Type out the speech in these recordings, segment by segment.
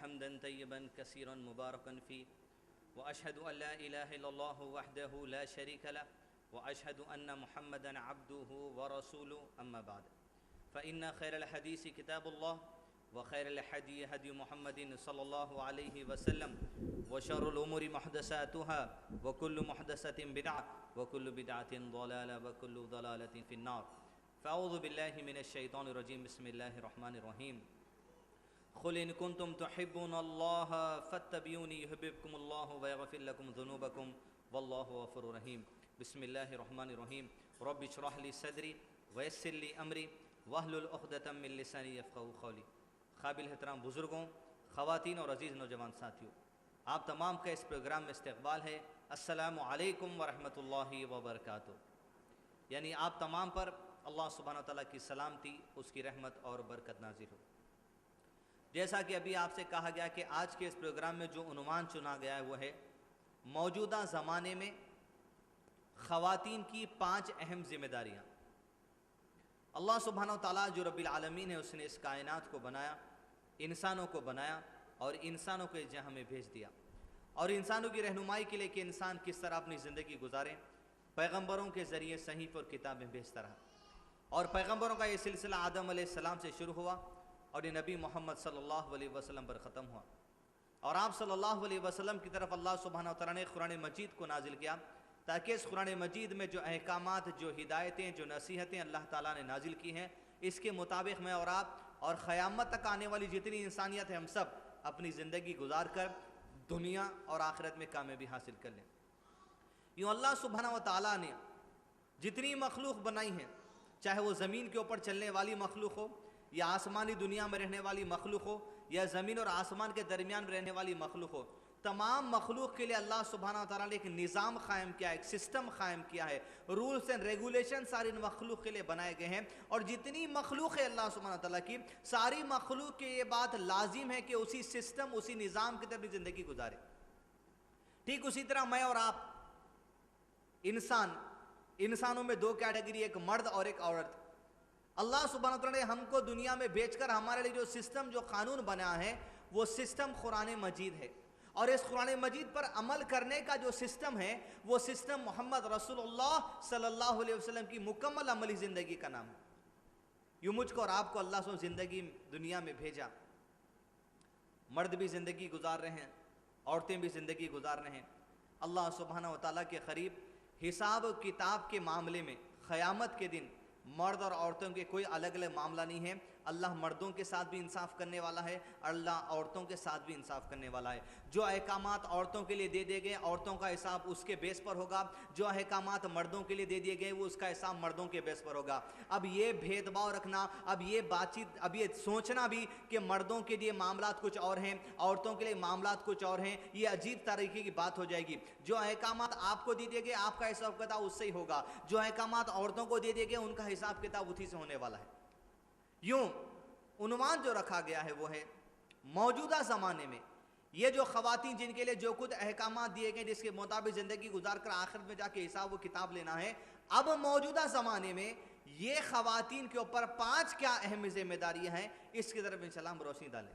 हम्दन तय्यबन कसीरन मुबारकन फ़ी व अशहदु अल्ला इलाहा इल्लल्लाहु वहदहु ला शरीका लह व अशहदु अन्न मुहम्मदन अब्दुहु व रसूलुहु अम्मा बाद फ़इन्न खैरल हदीस किताबुल्लाह व खैरल हदी हदी मुहम्मदिन सल्लल्लाहु अलैहि वसल्लम व शर्रुल उमूरि मुहदसातुहा व कुल्लु मुहदसतिन बिदअह व कुल्लु बिदअतिन ज़लाला व कुल्लु ज़लालतिन फ़िन्नार फ़अऊज़ु बिल्लाहि मिनश शैतानिर रजीम बिस्मिल्लाहिर रहमानिर रहीम क़ुल इन कुन्तुम तुहिब्बूनल्लाह फत्तबिऊनी युहिब्बुकुमुल्लाहु व यग़फ़िर लकुम ज़ुनूबकुम वल्लाहु गफ़ूरुर रहीम बिस्मिल्लाहिर रहमानिर रहीम रब्बि इश्रह ली सदरी व यस्सिर ली अमरी वहलुल उक़दतम मिन लिसानी यफ़क़हू क़ौली। काबिल एहतराम बुज़ुर्गों, ख़वातीन और अज़ीज़ नौजवान साथियों, आप तमाम का इस प्रोग्राम में इस्तक़बाल है। अस्सलामु अलैकुम व रहमतुल्लाहि व बरकातुहू। यानी आप तमाम पर अल्लाह सुब्हानहू व तआला की सलामती, उसकी रहमत और बरकत नाज़िल हो। जैसा कि अभी आपसे कहा गया कि आज के इस प्रोग्राम में जो उन्वान चुना गया है वो है मौजूदा ज़माने में ख़वातीन की 5 अहम जिम्मेदारियाँ। अल्लाह सुब्हानहू व तआला जो रब्बिल आलमीन है, उसने इस कायनात को बनाया, इंसानों को बनाया और इंसानों को इस जहाँ में भेज दिया और इंसानों की रहनुमाई के लिए कि इंसान किस तरह अपनी ज़िंदगी गुजारें, पैगम्बरों के ज़रिए सहीफ़ और किताबें भेजता रहा। और पैगम्बरों का ये सिलसिला आदम अलैहिस्सलाम से शुरू हुआ और ये नबी मोहम्मद सल्लल्लाहु अलैहि वसल्लम पर ख़त्म हुआ। और आप सल्लल्लाहु अलैहि वसल्लम की तरफ अल्लाह सुब्हानहू व तआला ने कुरान मजीद को नाजिल किया ताकि इस कुरान मजीद में जो अहकामात, जो हिदायतें, जो नसीहतें अल्लाह ताला ने नाजिल की हैं, इसके मुताबिक मैं और आप और क़यामत तक आने वाली जितनी इंसानियत है, हम सब अपनी ज़िंदगी गुजार कर दुनिया और आखिरत में कामयाबी हासिल कर लें। यूँ अल्लाह सुब्हानहू व तआला ने जितनी मखलूक बनाई हैं, चाहे वो ज़मीन के ऊपर चलने वाली मखलूक हो या आसमानी दुनिया में रहने वाली मखलूक हो या ज़मीन और आसमान के दरमियान में रहने वाली मखलूक हो, तमाम मखलूक के लिए अल्लाह सुब्हानहू व तआला ने एक निज़ाम क़ायम किया है, एक सिस्टम क़ायम किया है। रूल्स एंड रेगुलेशन सारे इन मखलूक के लिए बनाए गए हैं और जितनी मखलूक है अल्लाह सुब्हानहू व तआला की, सारी मखलूक के ये बात लाजिम है कि उसी सिस्टम, उसी निज़ाम की तरफ ज़िंदगी गुजारे। ठीक उसी तरह मैं और आप इंसानों में 2 कैटेगरी, एक मर्द और एक औरत। अल्लाह सुब्हानहू व तआला ने हमको दुनिया में भेजकर हमारे लिए जो सिस्टम, जो कानून बना है, वो सिस्टम कुरान मजीद है और इस कुरान मजीद पर अमल करने का जो सिस्टम है, वो सिस्टम मोहम्मद रसूलुल्लाह सल्लल्लाहु अलैहि वसल्लम की मुकम्मल अमली ज़िंदगी का नाम है। यूँ मुझको और आपको अल्लाह से ज़िंदगी दुनिया में भेजा, मर्द भी ज़िंदगी गुजार रहे हैं, औरतें भी ज़िंदगी गुजार रहे हैं। अल्लाह सुब्हानहू व तआला के क़रीब हिसाब किताब के मामले में क़यामत के दिन मर्द और औरतों के कोई अलग अलग मामला नहीं है। अल्लाह मर्दों के साथ भी इंसाफ करने वाला है, अल्लाह औरतों के साथ भी इंसाफ करने वाला है। जो अहकामात औरतों के लिए दे दिए गए, औरतों का हिसाब उसके बेस पर होगा। जो अहकामात मर्दों के लिए दे दिए गए, वो उसका हिसाब मर्दों के बेस पर होगा। अब ये भेदभाव रखना, अब ये बातचीत, अब ये सोचना भी कि मर्दों के लिए मामलात कुछ और हैं, औरतों के लिए मामलात कुछ और हैं, ये अजीब तरीके की बात हो जाएगी। जो अहकामात आपको दे दिए गए, आपका हिसाब किताब उससे ही होगा। जो अहकामात औरतों को दे दिए गए, उनका हिसाब किताब उसी से होने वाला है। यूं उन्वान जो रखा गया है वो है मौजूदा ज़माने में ये जो ख़वातीन जिनके लिए जो कुछ अहकामात दिए गए, जिसके मुताबिक ज़िंदगी गुजार कर आखिरत में जाके हिसाब व किताब लेना है, अब मौजूदा ज़माने में ये ख़वातीन के ऊपर 5 क्या अहम जिम्मेदारियाँ हैं, इसकी तरफ इंशाअल्लाह हम रोशनी डालें।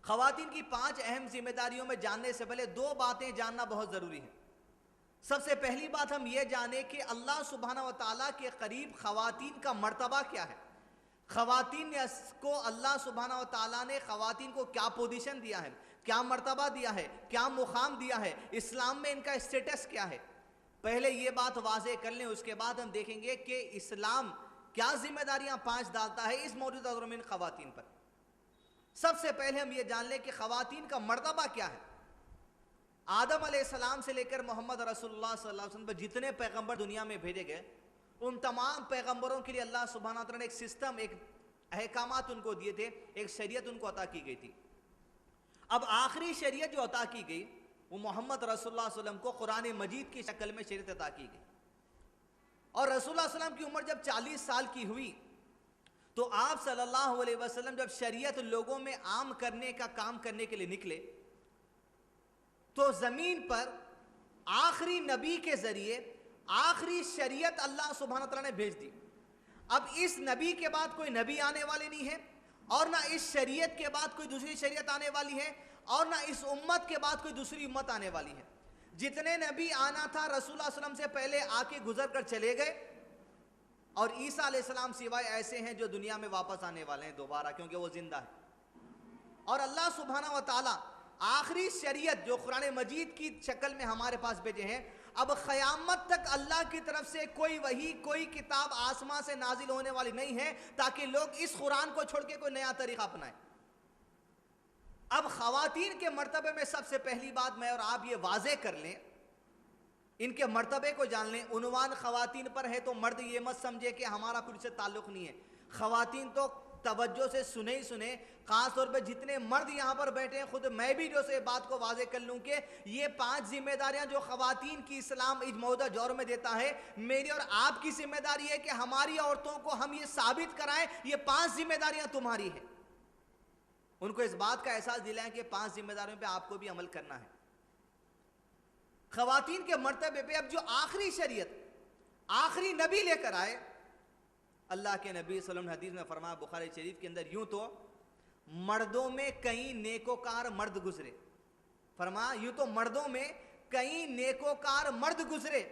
ख़वातीन की 5 अहम जिम्मेदारियों में जानने से पहले 2 बातें जानना बहुत ज़रूरी है। सबसे पहली बात हम ये जाने कि अल्लाह सुब्हानहू व तआला के करीब ख़वातीन का मर्तबा क्या है। ख़वातीन को अल्लाह सुब्हानहू व तआला ने ख़वातीन को क्या पोजीशन दिया है, क्या मर्तबा दिया है, क्या मुकाम दिया है, इस्लाम में इनका स्टेटस क्या है। पहले ये बात वाज़ेह कर लें, उसके बाद हम देखेंगे कि इस्लाम क्या जिम्मेदारियाँ 5 डालता है इस मौजूदा दौर में ख़वातीन पर। सबसे पहले हम ये जान लें कि ख़वातीन का मर्तबा क्या है। आदम अलैहिस्सलाम से लेकर मोहम्मद रसूलुल्लाह सल्लल्लाहु अलैहि वसल्लम पर जितने पैगंबर दुनिया में भेजे गए, उन तमाम पैगंबरों के लिए अल्लाह सुब्हानहू व तआला ने एक सिस्टम, एक अहकामात उनको दिए थे, एक शरीयत उनको अता की गई थी। अब आखिरी शरीयत जो अता की गई वो मोहम्मद रसूलुल्लाह सल्लल्लाहु अलैहि वसल्लम को कुरान मजीद की शक्ल में शरीयत अता की गई। और रसूलुल्लाह सल्लल्लाहु अलैहि वसल्लम की उम्र जब 40 साल की हुई तो आप सल्लल्लाहु अलैहि वसल्लम जब शरीयत लोगों में आम करने का काम करने के लिए निकले तो जमीन पर आखिरी नबी के जरिए आखिरी शरीयत अल्लाह सुब्हानहू तआला ने भेज दी। अब इस नबी के बाद कोई नबी आने वाले नहीं है, और ना इस शरीयत के बाद कोई दूसरी शरीयत आने वाली है, और ना इस उम्मत के बाद कोई दूसरी उम्मत आने वाली है। जितने नबी आना था रसूलुल्लाह सल्लल्लाहु अलैहि वसल्लम से पहले आके गुजर कर चले गए, और ईसा अलैहिस्सलाम सिवाय ऐसे हैं जो दुनिया में वापस आने वाले हैं दोबारा, क्योंकि वो जिंदा है। और अल्लाह सुब्हानहू व तआला आखिरी शरीयत जो कुरान मजीद की शक्ल में हमारे पास भेजे हैं, अब क़यामत तक अल्लाह की तरफ से कोई वही कोई किताब आसमां से नाजिल होने वाली नहीं है ताकि लोग इस कुरान को छोड़ के कोई नया तरीका अपनाएं। अब ख़वातीन के मर्तबे में सबसे पहली बात मैं और आप ये वाज़े कर लें, इनके मर्तबे को जान लें। उन्वान ख़वातीन पर है तो मर्द ये मत समझे कि हमारा कुछ से ताल्लुक़ नहीं है। ख़वातीन तो तवज्जो से सुने ही सुने, खास तौर पे जितने मर्द यहाँ पर बैठे हैं, खुद मैं भी जो से बात को वाजे कर लूँ कि ये 5 जिम्मेदारियाँ जो ख़वातीन की इस्लाम इस मौजूदा दौर में देता है, मेरी और आपकी जिम्मेदारी है कि हमारी औरतों को हम ये साबित कराएं ये 5 जिम्मेदारियाँ तुम्हारी है। उनको इस बात का एहसास दिलाएं कि 5 जिम्मेदारियों पर आपको भी अमल करना है। ख़वातीन के मर्तबे पे अब जो आखिरी शरीयत आखिरी नबी लेकर आए, अल्लाह के नबी सल्लल्लाहु अलैहि वसल्लम हदीस में फरमाया बुखारी शरीफ के अंदर, यूं तो मर्दों में कई नेकोकार मर्द गुजरे, फरमाया यूं तो मर्दों में कई नेकोकार मर्द गुजरे,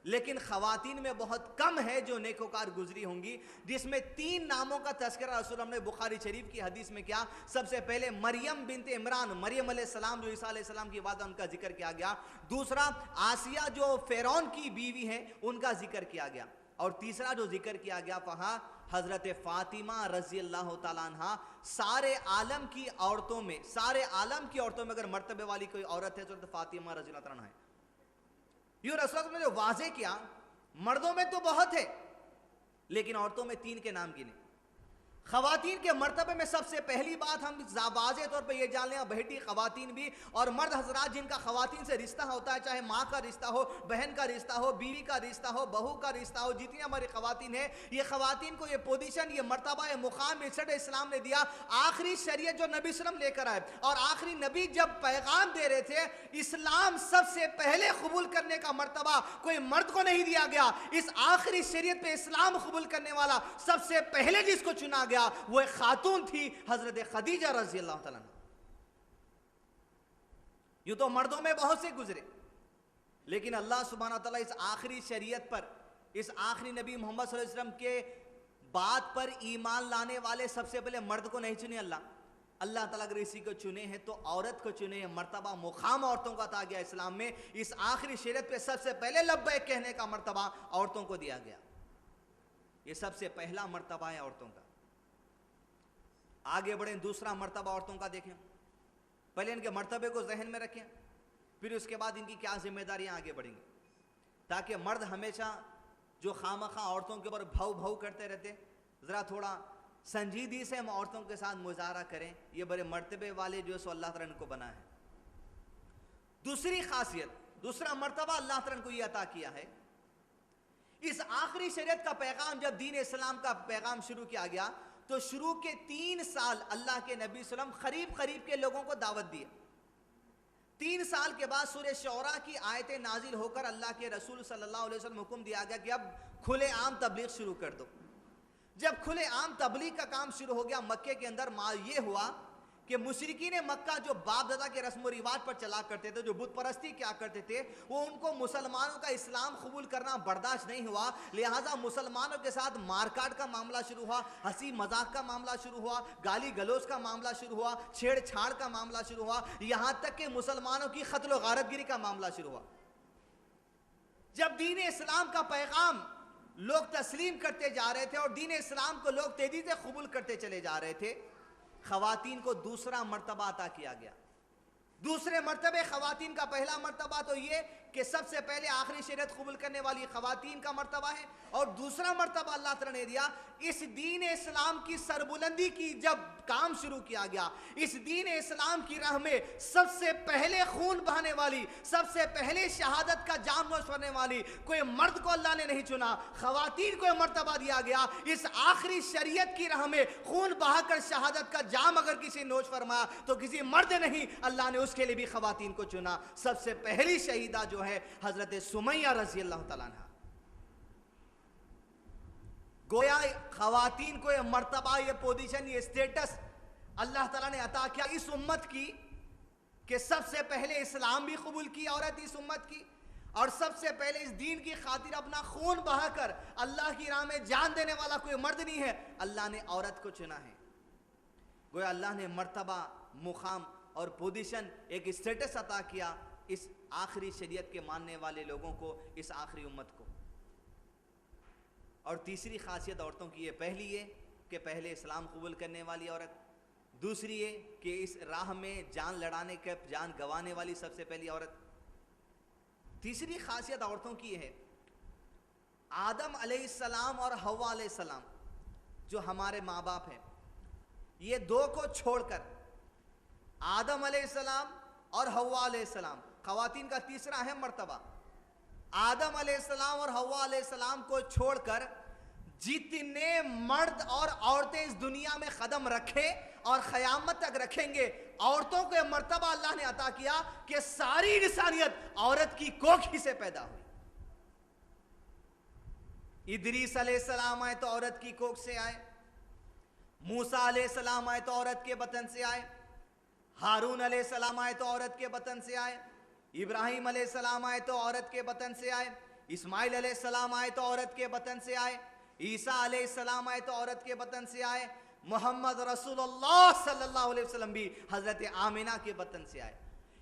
लेकिन ख़वातीन में बहुत कम है जो नेकोकार गुजरी होंगी, जिसमें 3 नामों का तज़किरा रसूलुल्लाह ने बुखारी शरीफ की हदीस में किया। सबसे पहले मरियम बिनते इमरान, मरियम अलैहिस्सलाम जो ईसा अलैहिस्सलाम की वादा उनका जिक्र किया गया। दूसरा आसिया जो फ़िरौन की बीवी हैं उनका जिक्र किया गया। और तीसरा जो जिक्र किया गया वहाँ हज़रत फ़ातिमा रज़ी अल्लाह तआला अन्हा। सारे आलम की औरतों में, सारे आलम की औरतों में अगर मर्तबे वाली कोई औरत है तो फ़ातिमा रज़ी अल्लाह तआला अन्हा है। यूं रसूल ने जो वाजे किया, मर्दों में तो बहुत है लेकिन औरतों में 3 के नाम गिने। ख़वातीन के मर्तबे में सबसे पहली बात हम वाज़े तौर पर यह जान लें, बेटी ख़वातीन भी और मर्द हजरात जिनका ख़वातीन से रिश्ता होता है, चाहे माँ का रिश्ता हो, बहन का रिश्ता हो, बीवी का रिश्ता हो, बहू का रिश्ता हो, जितनी हमारी ख़वातीन है, ये ख़वातीन को ये पोजीशन, ये मर्तबा, ये मुकाम इस्लाम ने दिया। आखिरी शरीयत जो नबी सल्लल्लाहु अलैहि वसल्लम लेकर आए, और आखिरी नबी जब पैगाम दे रहे थे, इस्लाम सबसे पहले कबूल करने का मर्तबा कोई मर्द को नहीं दिया गया। इस आखिरी शरीयत पे इस्लाम कबूल करने वाला सबसे पहले जिसको चुना गया वो एक खातून थी, हजरत खदीजा रज़ी अल्लाह तआला। यूं तो मर्दों में बहुत से गुजरे, लेकिन अल्लाह सुब्हानहू तआला इस आखिरी शरीयत पर, इस आखिरी नबी मोहम्मद सल्लल्लाहु अलैहि वसल्लम के बात पर ईमान लाने वाले सबसे पहले मर्द को नहीं चुने अल्लाह ताला अगर इसी को चुने हैं तो औरत को चुने हैं। मर्तबा मुकाम औरतों का था गया इस्लाम में। इस आखिरी शरीयत पे सबसे पहले लब्बैक कहने का मर्तबा औरतों को दिया गया। ये सबसे पहला मर्तबा है औरतों का। आगे बढ़ें, दूसरा मर्तबा औरतों का देखें। पहले इनके मर्तबे को जहन में रखें, फिर उसके बाद इनकी क्या जिम्मेदारियां आगे बढ़ेंगी, ताकि मर्द हमेशा जो खामखा औरतों के ऊपर भाव भाव करते रहते, ज़रा थोड़ा संजीदगी से हम औरतों के साथ मुजाहरा करें। ये बड़े मर्तबे वाले जो सो अल्लाह ताला इनको बना है। दूसरी खासियत, दूसरा मर्तबा अल्लाह ताला को ये अता किया है। इस आखिरी शरीयत का पैगाम जब दीन इस्लाम का पैगाम शुरू किया गया तो शुरू के 3 साल अल्लाह के नबी सल्लल्लाहु अलैहि वसल्लम करीब करीब के लोगों को दावत दी। 3 साल के बाद सूरह शौरा की आयतें नाजिल होकर अल्लाह के रसूल सल्लल्लाहु अलैहि वसल्लम हुक्म दिया गया कि अब खुले आम तबलीग शुरू कर दो। जब खुले आम तबलीग का काम शुरू हो गया, मक्के के अंदर ये हुआ कि मुशरिकीन मक्का जो बाप दादा के रस्म रिवाज पर चला करते थे, जो बुत परस्ती क्या करते थे, वो उनको मुसलमानों का इस्लाम कबूल करना बर्दाश्त नहीं हुआ। लिहाजा मुसलमानों के साथ मारकाट का मामला शुरू हुआ, हंसी मजाक का मामला शुरू हुआ, गाली गलौज का मामला शुरू हुआ, छेड़छाड़ का मामला शुरू हुआ, यहाँ तक कि मुसलमानों की कत्ल व गारतगिरी का मामला शुरू हुआ। जब दीन इस्लाम का पैगाम लोग तस्लीम करते जा रहे थे और दीन इस्लाम को लोग तेजी से कबूल करते चले जा रहे थे, ख़वातीन को दूसरा मर्तबा अता किया गया। दूसरे मर्तबे खवातीन का पहला मर्तबा तो ये कि सबसे पहले आखिरी शरीयत कबूल करने वाली खवातीन का मर्तबा है, और दूसरा मर्तबा अल्लाह ताला ने दिया इस दीन इस्लाम की सरबुलंदी की जब काम शुरू किया गया, इस दीन इस्लाम की राह में सबसे पहले खून बहाने वाली, सबसे पहले शहादत का जाम नोश करने वाली कोई मर्द को अल्लाह ने नहीं चुना, खवातीन को मर्तबा दिया गया। इस आखिरी शरीयत की राह में खून बहाकर शहादत का जाम अगर किसी नोश फरमाया तो किसी मर्द नहीं, अल्लाह ने उसके लिए भी खवातीन को चुना। सबसे पहली शहीदा जो है हजरत सुमैया रजी अल्लाह तआला अन्हा। गोया खवातीन को ये मर्तबा, ये पोजीशन, ये स्टेटस अल्लाह ताला ने अता किया इस उम्मत की कि सबसे पहले इस्लाम भी कबूल की औरत इस उम्मत की, और सबसे पहले इस दीन की खातिर अपना खून बहाकर अल्लाह की राह में जान देने वाला कोई मर्द नहीं है, अल्लाह ने औरत को चुना है। गोया अल्लाह ने मर्तबा, मुकाम और पोजीशन, एक स्टेटस अता किया इस आखिरी शरीयत के मानने वाले लोगों को, इस आखिरी उम्मत को। और तीसरी खासियत औरतों की ये, पहली ये कि पहले इस्लाम कबूल करने वाली औरत, दूसरी ये कि इस राह में जान लड़ाने के, जान गंवाने वाली सबसे पहली औरत। तीसरी खासियत औरतों की ये है, आदम अलैहिस्सलाम और हव्वा अलैहिस्सलाम जो हमारे माँ बाप हैं, ये दो को छोड़कर आदम अलैहिस्सलाम और हव्वा अलैहिस्सलाम, खवातीन का तीसरा अहम मर्तबा, आदम अलैहिस्सलाम और हव्वा अलैहिस्सलाम को छोड़कर जितने मर्द और औरतें इस दुनिया में कदम रखे और क़यामत तक रखेंगे, औरतों को यह मर्तबा अल्लाह ने अता किया कि सारी इंसानियत औरत की कोख ही से पैदा हुई। इदरीस अलैहिस्सलाम आए तो औरत की कोख से आए, मूसा अलैहिस्सलाम आए तो औरत के बतन से आए, हारून अलैहिस्सलाम आए तो औरत के बतन से आए, इब्राहिम अलैहिस्सलाम आए तो औरत के बतन से आए, इस्माइल अलैहिस्सलाम आए तो औरत के बतन से आए, ईसा अलैहिस्सलाम आए तो औरत के बतन से आए, मोहम्मद रसूलुल्लाह सल्लल्लाहु अलैहि वसल्लम भी हजरत आमिना के बतन से आए।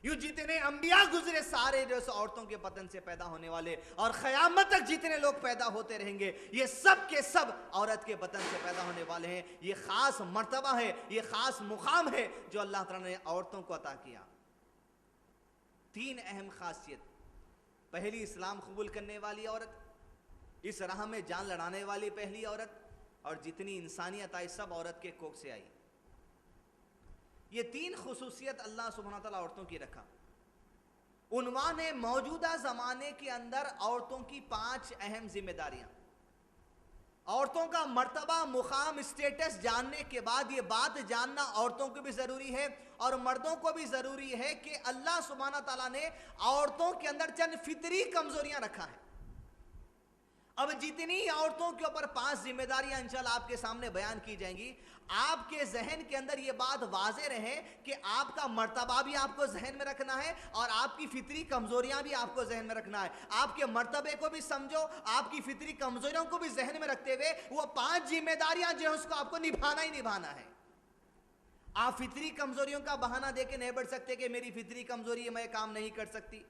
यूं जितने अंबिया गुजरे सारे जो औरतों के बतन से पैदा होने वाले, और क़यामत तक जितने लोग पैदा होते रहेंगे, ये सब के सब औरत के बतन से पैदा होने वाले हैं। ये खास मर्तबा है, ये खास मुकाम है जो अल्लाह ताला ने औरतों को अता किया। तीन अहम खासियत, पहली इस्लाम कबूल करने वाली औरत, इस राह में जान लड़ाने वाली पहली औरत, और जितनी इंसानियत आई सब औरत के कोख से आई। ये तीन खुसूसियत अल्लाह सुब्हानहू व तआला औरतों की रखा। उन्वान है मौजूदा ज़माने के अंदर औरतों की 5 अहम जिम्मेदारियां। औरतों का मर्तबा, मुकाम, स्टेटस जानने के बाद ये बात जानना औरतों को भी ज़रूरी है और मर्दों को भी ज़रूरी है कि अल्लाह सुब्हानहू व तआला ने औरतों के अंदर चंद फितरी कमज़ोरियां रखा है। अब जितनी औरतों के ऊपर 5 जिम्मेदारियां इंशाअल्लाह आपके सामने बयान की जाएंगी, आपके जहन के अंदर यह बात वाज़े रहे कि आपका मर्तबा भी आपको जहन में रखना है और आपकी फितरी कमजोरियां भी आपको जहन में रखना है। आपके मर्तबे को भी समझो, आपकी फितरी कमजोरियों को भी जहन में रखते हुए वो 5 जिम्मेदारियां जो है उसको आपको निभाना ही निभाना है। आप फितरी कमजोरियों का बहाना देके नहीं बढ़ सकते कि मेरी फितरी कमजोरी है, मैं काम नहीं कर सकती।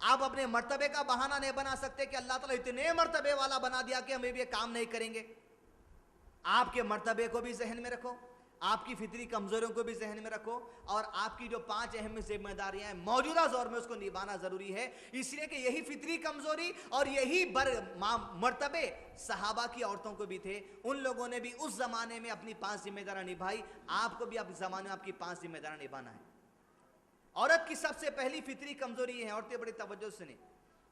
आप अपने मर्तबे का बहाना नहीं बना सकते कि अल्लाह ताला इतने मर्तबे वाला बना दिया कि हम ये काम नहीं करेंगे। आपके मर्तबे को भी जहन में रखो, आपकी फितरी कमजोरियों को भी जहन में रखो, और आपकी जो 5 अहम जिम्मेदारियां हैं मौजूदा दौर में उसको निभाना जरूरी है। इसलिए कि यही फितरी कमजोरी और यही मर्तबे सहाबा की औरतों को भी थे। उन लोगों ने भी उस जमाने में अपनी 5 जिम्मेदारियां निभाई, आपको भी अपने जमाने में आपकी 5 जिम्मेदारियां निभाना है। औरत की सबसे पहली फितरी कमजोरी है, औरतें बड़ी तवज्जो सुने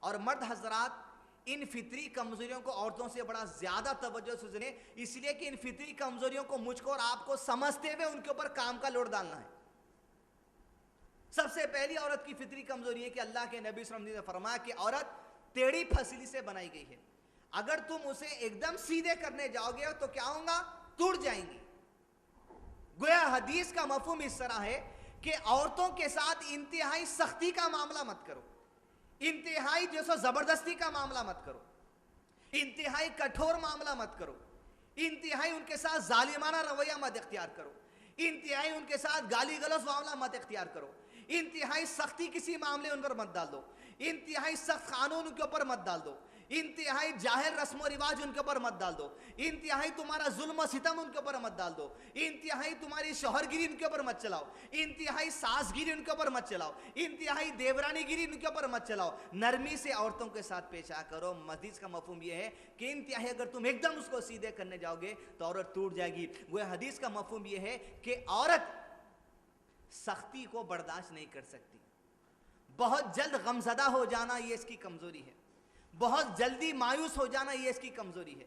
और मर्द हजरात इन फितरी कमजोरियों को औरतों से बड़ा ज्यादा तवज्जो से सुने, इसलिए कि इन फितरी कमजोरियों को मुझको और आपको समझते हुए उनके ऊपर काम का लोड डालना है। सबसे पहली औरत की फितरी कमजोरी है कि अल्लाह के नबी सल्लल्लाहु अलैहि वसल्लम ने फरमाया कि औरत टेढ़ी फसली से बनाई गई है, अगर तुम उसे एकदम सीधे करने जाओगे तो क्या होगा, टूट जाएंगी। गोया हदीस का मफहूम इस तरह है कि औरतों के साथ इंतहाई सख्ती का मामला मत करो, इंतहाई जैसा जबरदस्ती का मामला मत करो, इंतहाई कठोर मामला मत करो, इंतहाई उनके साथ जालिमाना रवैया मत इख्तियार करो, इंतहाई उनके साथ गाली गलौज मामला मत इख्तियार करो, इंतहाई सख्ती किसी मामले उन पर मत डाल दो, इंतहाई सख्त कानून उनके ऊपर मत डाल दो, इंतहाई जाहिर रस्म रिवाज उनके ऊपर मत डाल दो, इंतहाई तुम्हारा जुल्म सितम उनके ऊपर मत डाल दो, इंतहाई तुम्हारी शौहरगिरी उनके ऊपर मत चलाओ, इंतहाई सासगिरी उनके ऊपर मत चलाओ, इंतहाई देवरानीगिरी उनके ऊपर मत चलाओ। नरमी से औरतों के साथ पेश आ करो। हदीस का मफहूम यह है कि इंतहाई अगर तुम एकदम उसको सीधे करने जाओगे तो औरत टूट जाएगी। वो हदीस का मफहूम यह है कि औरत सख्ती को बर्दाश्त नहीं कर सकती। बहुत जल्द गमजदा हो जाना ये इसकी कमजोरी है, बहुत जल्दी मायूस हो जाना ये इसकी कमजोरी है,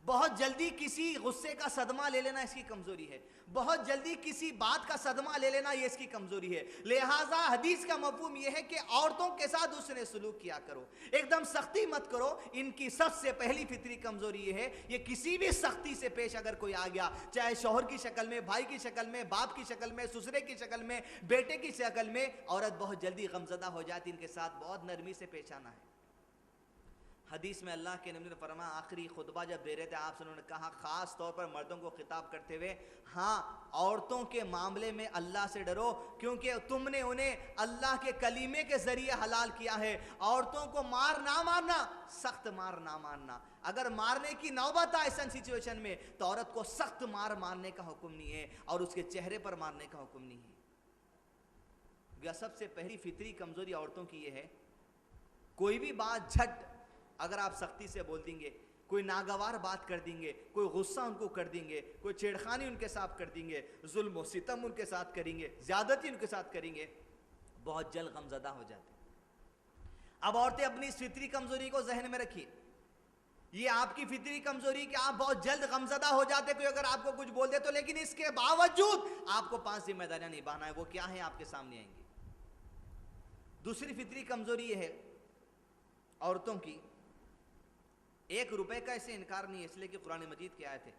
बहुत जल्दी किसी गुस्से का सदमा ले लेना इसकी कमजोरी है, बहुत जल्दी किसी बात का सदमा ले लेना ये इसकी कमजोरी है। लिहाजा हदीस का मफहूम यह है कि औरतों के साथ उसने सलूक किया करो, एकदम सख्ती मत करो। इनकी सबसे पहली फितरी कमजोरी ये है, ये किसी भी सख्ती से पेश अगर कोई आ गया, चाहे शौहर की शक्ल में, भाई की शक्ल में, बाप की शक्ल में, ससुरे की शक्ल में, बेटे की शक्ल में, औरत बहुत जल्दी गमजदा हो जाती। इनके साथ बहुत नरमी से पेश आना है। हदीस में अल्लाह के नबी ने फरमाया, आखिरी खुतबा जब दे रहे थे आपसे, उन्होंने कहा खास तौर पर मर्दों को खिताब करते हुए, हाँ औरतों के मामले में अल्लाह से डरो, क्योंकि तुमने उन्हें अल्लाह के कलीमे के जरिए हलाल किया है। औरतों को मार ना मारना, सख्त मार ना मारना। अगर मारने की नौबत आए ऐसा सिचुएशन में तो औरत को सख्त मार मारने का हुक्म नहीं है और उसके चेहरे पर मारने का हुक्म नहीं है। सबसे पहली फितरी कमजोरी औरतों की यह है, कोई भी बात झट अगर आप सख्ती से बोल देंगे, कोई नागवार बात कर देंगे, कोई गुस्सा उनको कर देंगे, कोई छेड़खानी उनके साथ कर देंगे, जुल्म सितम उनके साथ करेंगे, ज्यादती उनके साथ करेंगे, बहुत जल्द गमजदा हो जाते। अब औरतें अपनी इस फितरी कमजोरी को जहन में रखिए। ये आपकी फितरी कमजोरी कि आप बहुत जल्द गमजदा हो जाते कोई अगर आपको कुछ बोल दे तो, लेकिन इसके बावजूद आपको 5 जिम्मेदारियां निभाना है। वो क्या है आपके सामने आएंगी। दूसरी फितरी कमजोरी ये है औरतों की, 1 रुपए का इसे इनकार नहीं है, इसलिए कि कुरान मजीद की आयत है,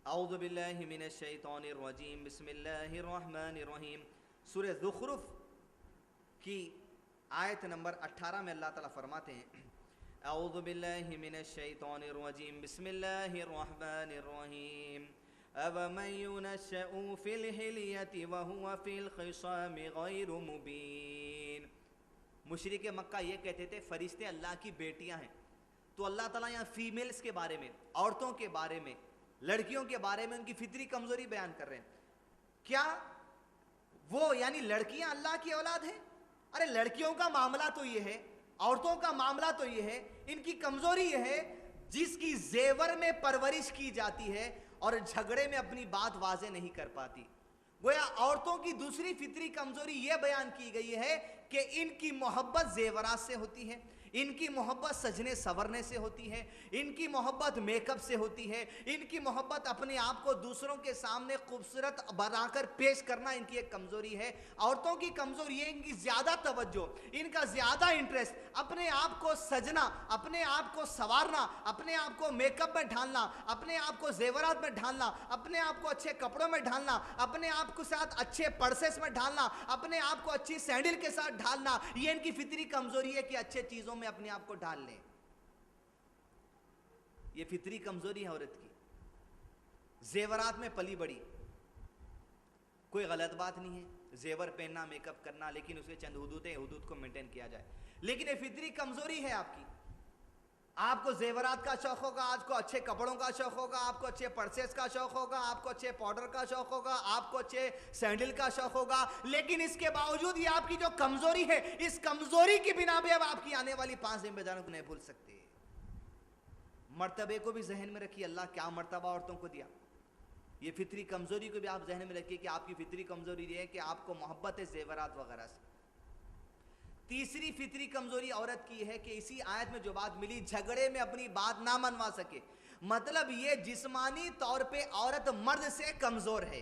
औज़ु बिल्लाहि मिनश शैतानिर रजीम बिस्मिल्लाहिर रहमानिर रहीम, सूरह ज़ुखरुफ की आयत नंबर 18 में अल्लाह ताला फरमाते हैं, औज़ु बिल्लाहि मिनश शैतानिर रजीम बिस्मिल्लाहिर रहमानिर रहीम, अवमन युनश्शअु फिल हिलियति व हुवा फिल खिसामि गैरु मुबीन। मुशरिक मक्का ये कहते थे फरिश्ते अल्लाह की बेटियां हैं। तो अल्लाह ताला यहाँ फीमेल्स के बारे में, औरतों के बारे में, लड़कियों के बारे में उनकी फितरी कमजोरी बयान कर रहे हैं। क्या वो यानी लड़कियां अल्लाह की औलाद है? अरे लड़कियों का मामला तो ये है, औरतों का मामला तो ये है, इनकी कमजोरी ये है जिसकी जेवर में परवरिश की जाती है और झगड़े में अपनी बात वाजे नहीं कर पाती। गोया औरतों की दूसरी फितरी कमजोरी यह बयान की गई है कि इनकी मोहब्बत जेवरात से होती है, इनकी मोहब्बत सजने संवरने से होती है, इनकी मोहब्बत मेकअप से होती है, इनकी मोहब्बत अपने आप को दूसरों के सामने खूबसूरत बनाकर पेश करना इनकी एक कमजोरी है। औरतों की कमजोरी है इनकी ज्यादा तवज्जो, इनका ज्यादा इंटरेस्ट, अपने आप को सजना, अपने आप को संवारना, अपने आप को मेकअप में ढालना, अपने आप को जेवरात में ढालना, अपने आप को अच्छे कपड़ों में ढालना, अपने आप को साथ अच्छे पर्सेस में ढालना, अपने आप को अच्छी सैंडल के साथ ढालना, ये इनकी फितरी कमजोरी है कि अच्छे चीजों में अपने आप को ढाल लें। ये फितरी कमजोरी है औरत की। जेवरात में पली बड़ी, कोई गलत बात नहीं है जेवर पहनना, मेकअप करना, लेकिन उसके चंद हुदूद है, हुदूद को मेंटेन किया जाए। लेकिन ये फितरी कमजोरी है आपकी। आपको जेवरात का शौक होगा, आपको अच्छे कपड़ों का शौक होगा, आपको अच्छे पर्सेस का शौक होगा, आपको अच्छे पाउडर का शौक होगा, आपको अच्छे सैंडल का शौक होगा, लेकिन इसके बावजूद ये आपकी जो कमजोरी है, इस कमजोरी की बिना पे अब आपकी आने वाली 5 जिम्मेदारियों को नहीं भूल सकते। मर्तबे को भी जहन में रखिए, अल्लाह क्या मर्तबा औरतों को दिया। ये फितरी कमजोरी को भी आप जहन में रखिए कि आपकी फितरी कमजोरी ये है कि आपको मोहब्बत है जेवरात वगैरह से। तीसरी फितरी कमजोरी औरत की है कि इसी आयत में जो बात मिली, झगड़े में अपनी बात ना मनवा सके। मतलब ये जिस्मानी तौर पे औरत मर्द से कमजोर है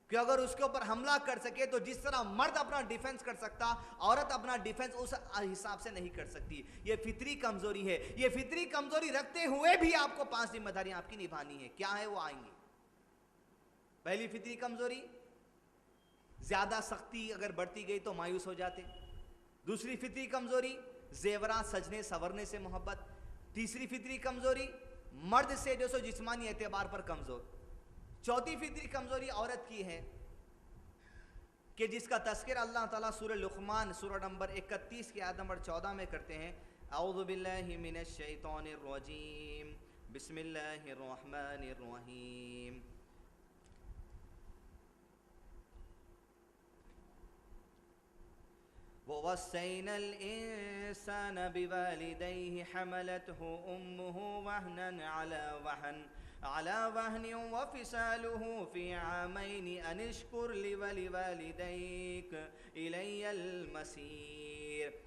कि अगर उसके ऊपर हमला कर सके तो जिस तरह मर्द अपना डिफेंस कर सकता, औरत अपना डिफेंस उस हिसाब से नहीं कर सकती। ये फितरी कमजोरी है। ये फितरी कमजोरी रखते हुए भी आपको 5 जिम्मेदारियां आपकी निभानी है। क्या है वो आएंगी। पहली फितरी कमजोरी, ज्यादा सख्ती अगर बढ़ती गई तो मायूस हो जाते। दूसरी फितरी कमजोरी, जेवरात सजने संवरने से मोहब्बत। तीसरी फितरी कमजोरी, मर्द से जो सो जिस्मानी एतबार पर कमजोर। चौथी फितरी कमजोरी औरत की है कि जिसका तस्करा अल्लाह ताला सूरह लुक़मान सूरह नंबर 31 की आयत नंबर 14 में करते हैं, औज़ु बिल्लाहि मिनश शैतानिर रजीम, बिस्मिल्लाहिर रहमानिर रहीम। ववस्सैनल इंसाना बिवालिदैहि हमलतहु उम्मुहु वहनन अला वहन वफिसालुहु फी आमैनि अनिश्कुर लि वलिवालिदैक इलैयल मसीर।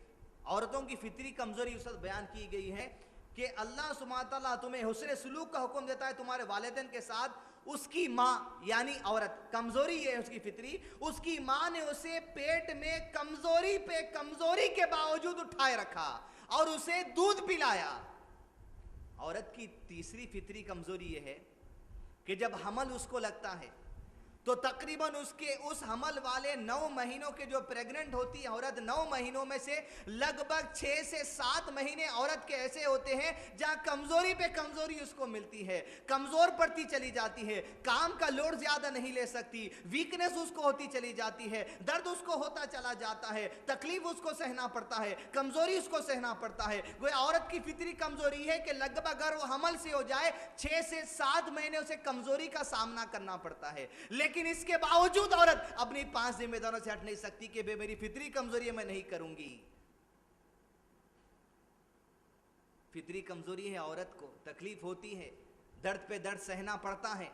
औरतों की फितरी कमजोरी उस वक्त बयान की गई है कि अल्लाह सुब्हानहू व तआला तुम्हें हुस्न सलूक का हुक्म देता है तुम्हारे वालिदैन के साथ। उसकी माँ यानी औरत, कमजोरी है उसकी फितरी, उसकी माँ ने उसे पेट में कमजोरी पे कमजोरी के बावजूद उठाए रखा और उसे दूध पिलाया। औरत की तीसरी फितरी कमजोरी यह है कि जब हमल उसको लगता है तो तकरीबन उसके उस हमल वाले 9 महीनों के जो प्रेग्नेंट होती है औरत, 9 महीनों में से लगभग 6 से 7 महीने औरत के ऐसे होते हैं जहां कमजोरी पे कमजोरी उसको मिलती है, कमजोर पड़ती चली जाती है, काम का लोड ज्यादा नहीं ले सकती, वीकनेस उसको होती चली जाती है, दर्द उसको होता चला जाता है, तकलीफ उसको सहना पड़ता है, कमजोरी उसको सहना पड़ता है। वो औरत की फितरी कमजोरी है कि लगभग अगर वो हमल से हो जाए 6 से 7 महीने उसे कमजोरी का सामना करना पड़ता है। लेकिन इसके बावजूद औरत अपनी 5 जिम्मेदारियों से हट नहीं सकती कि मेरी फितरी कमजोरी है, मैं नहीं करूंगी। फितरी कमजोरी है, औरत को तकलीफ होती है, दर्द पे दर्द सहना पड़ता है,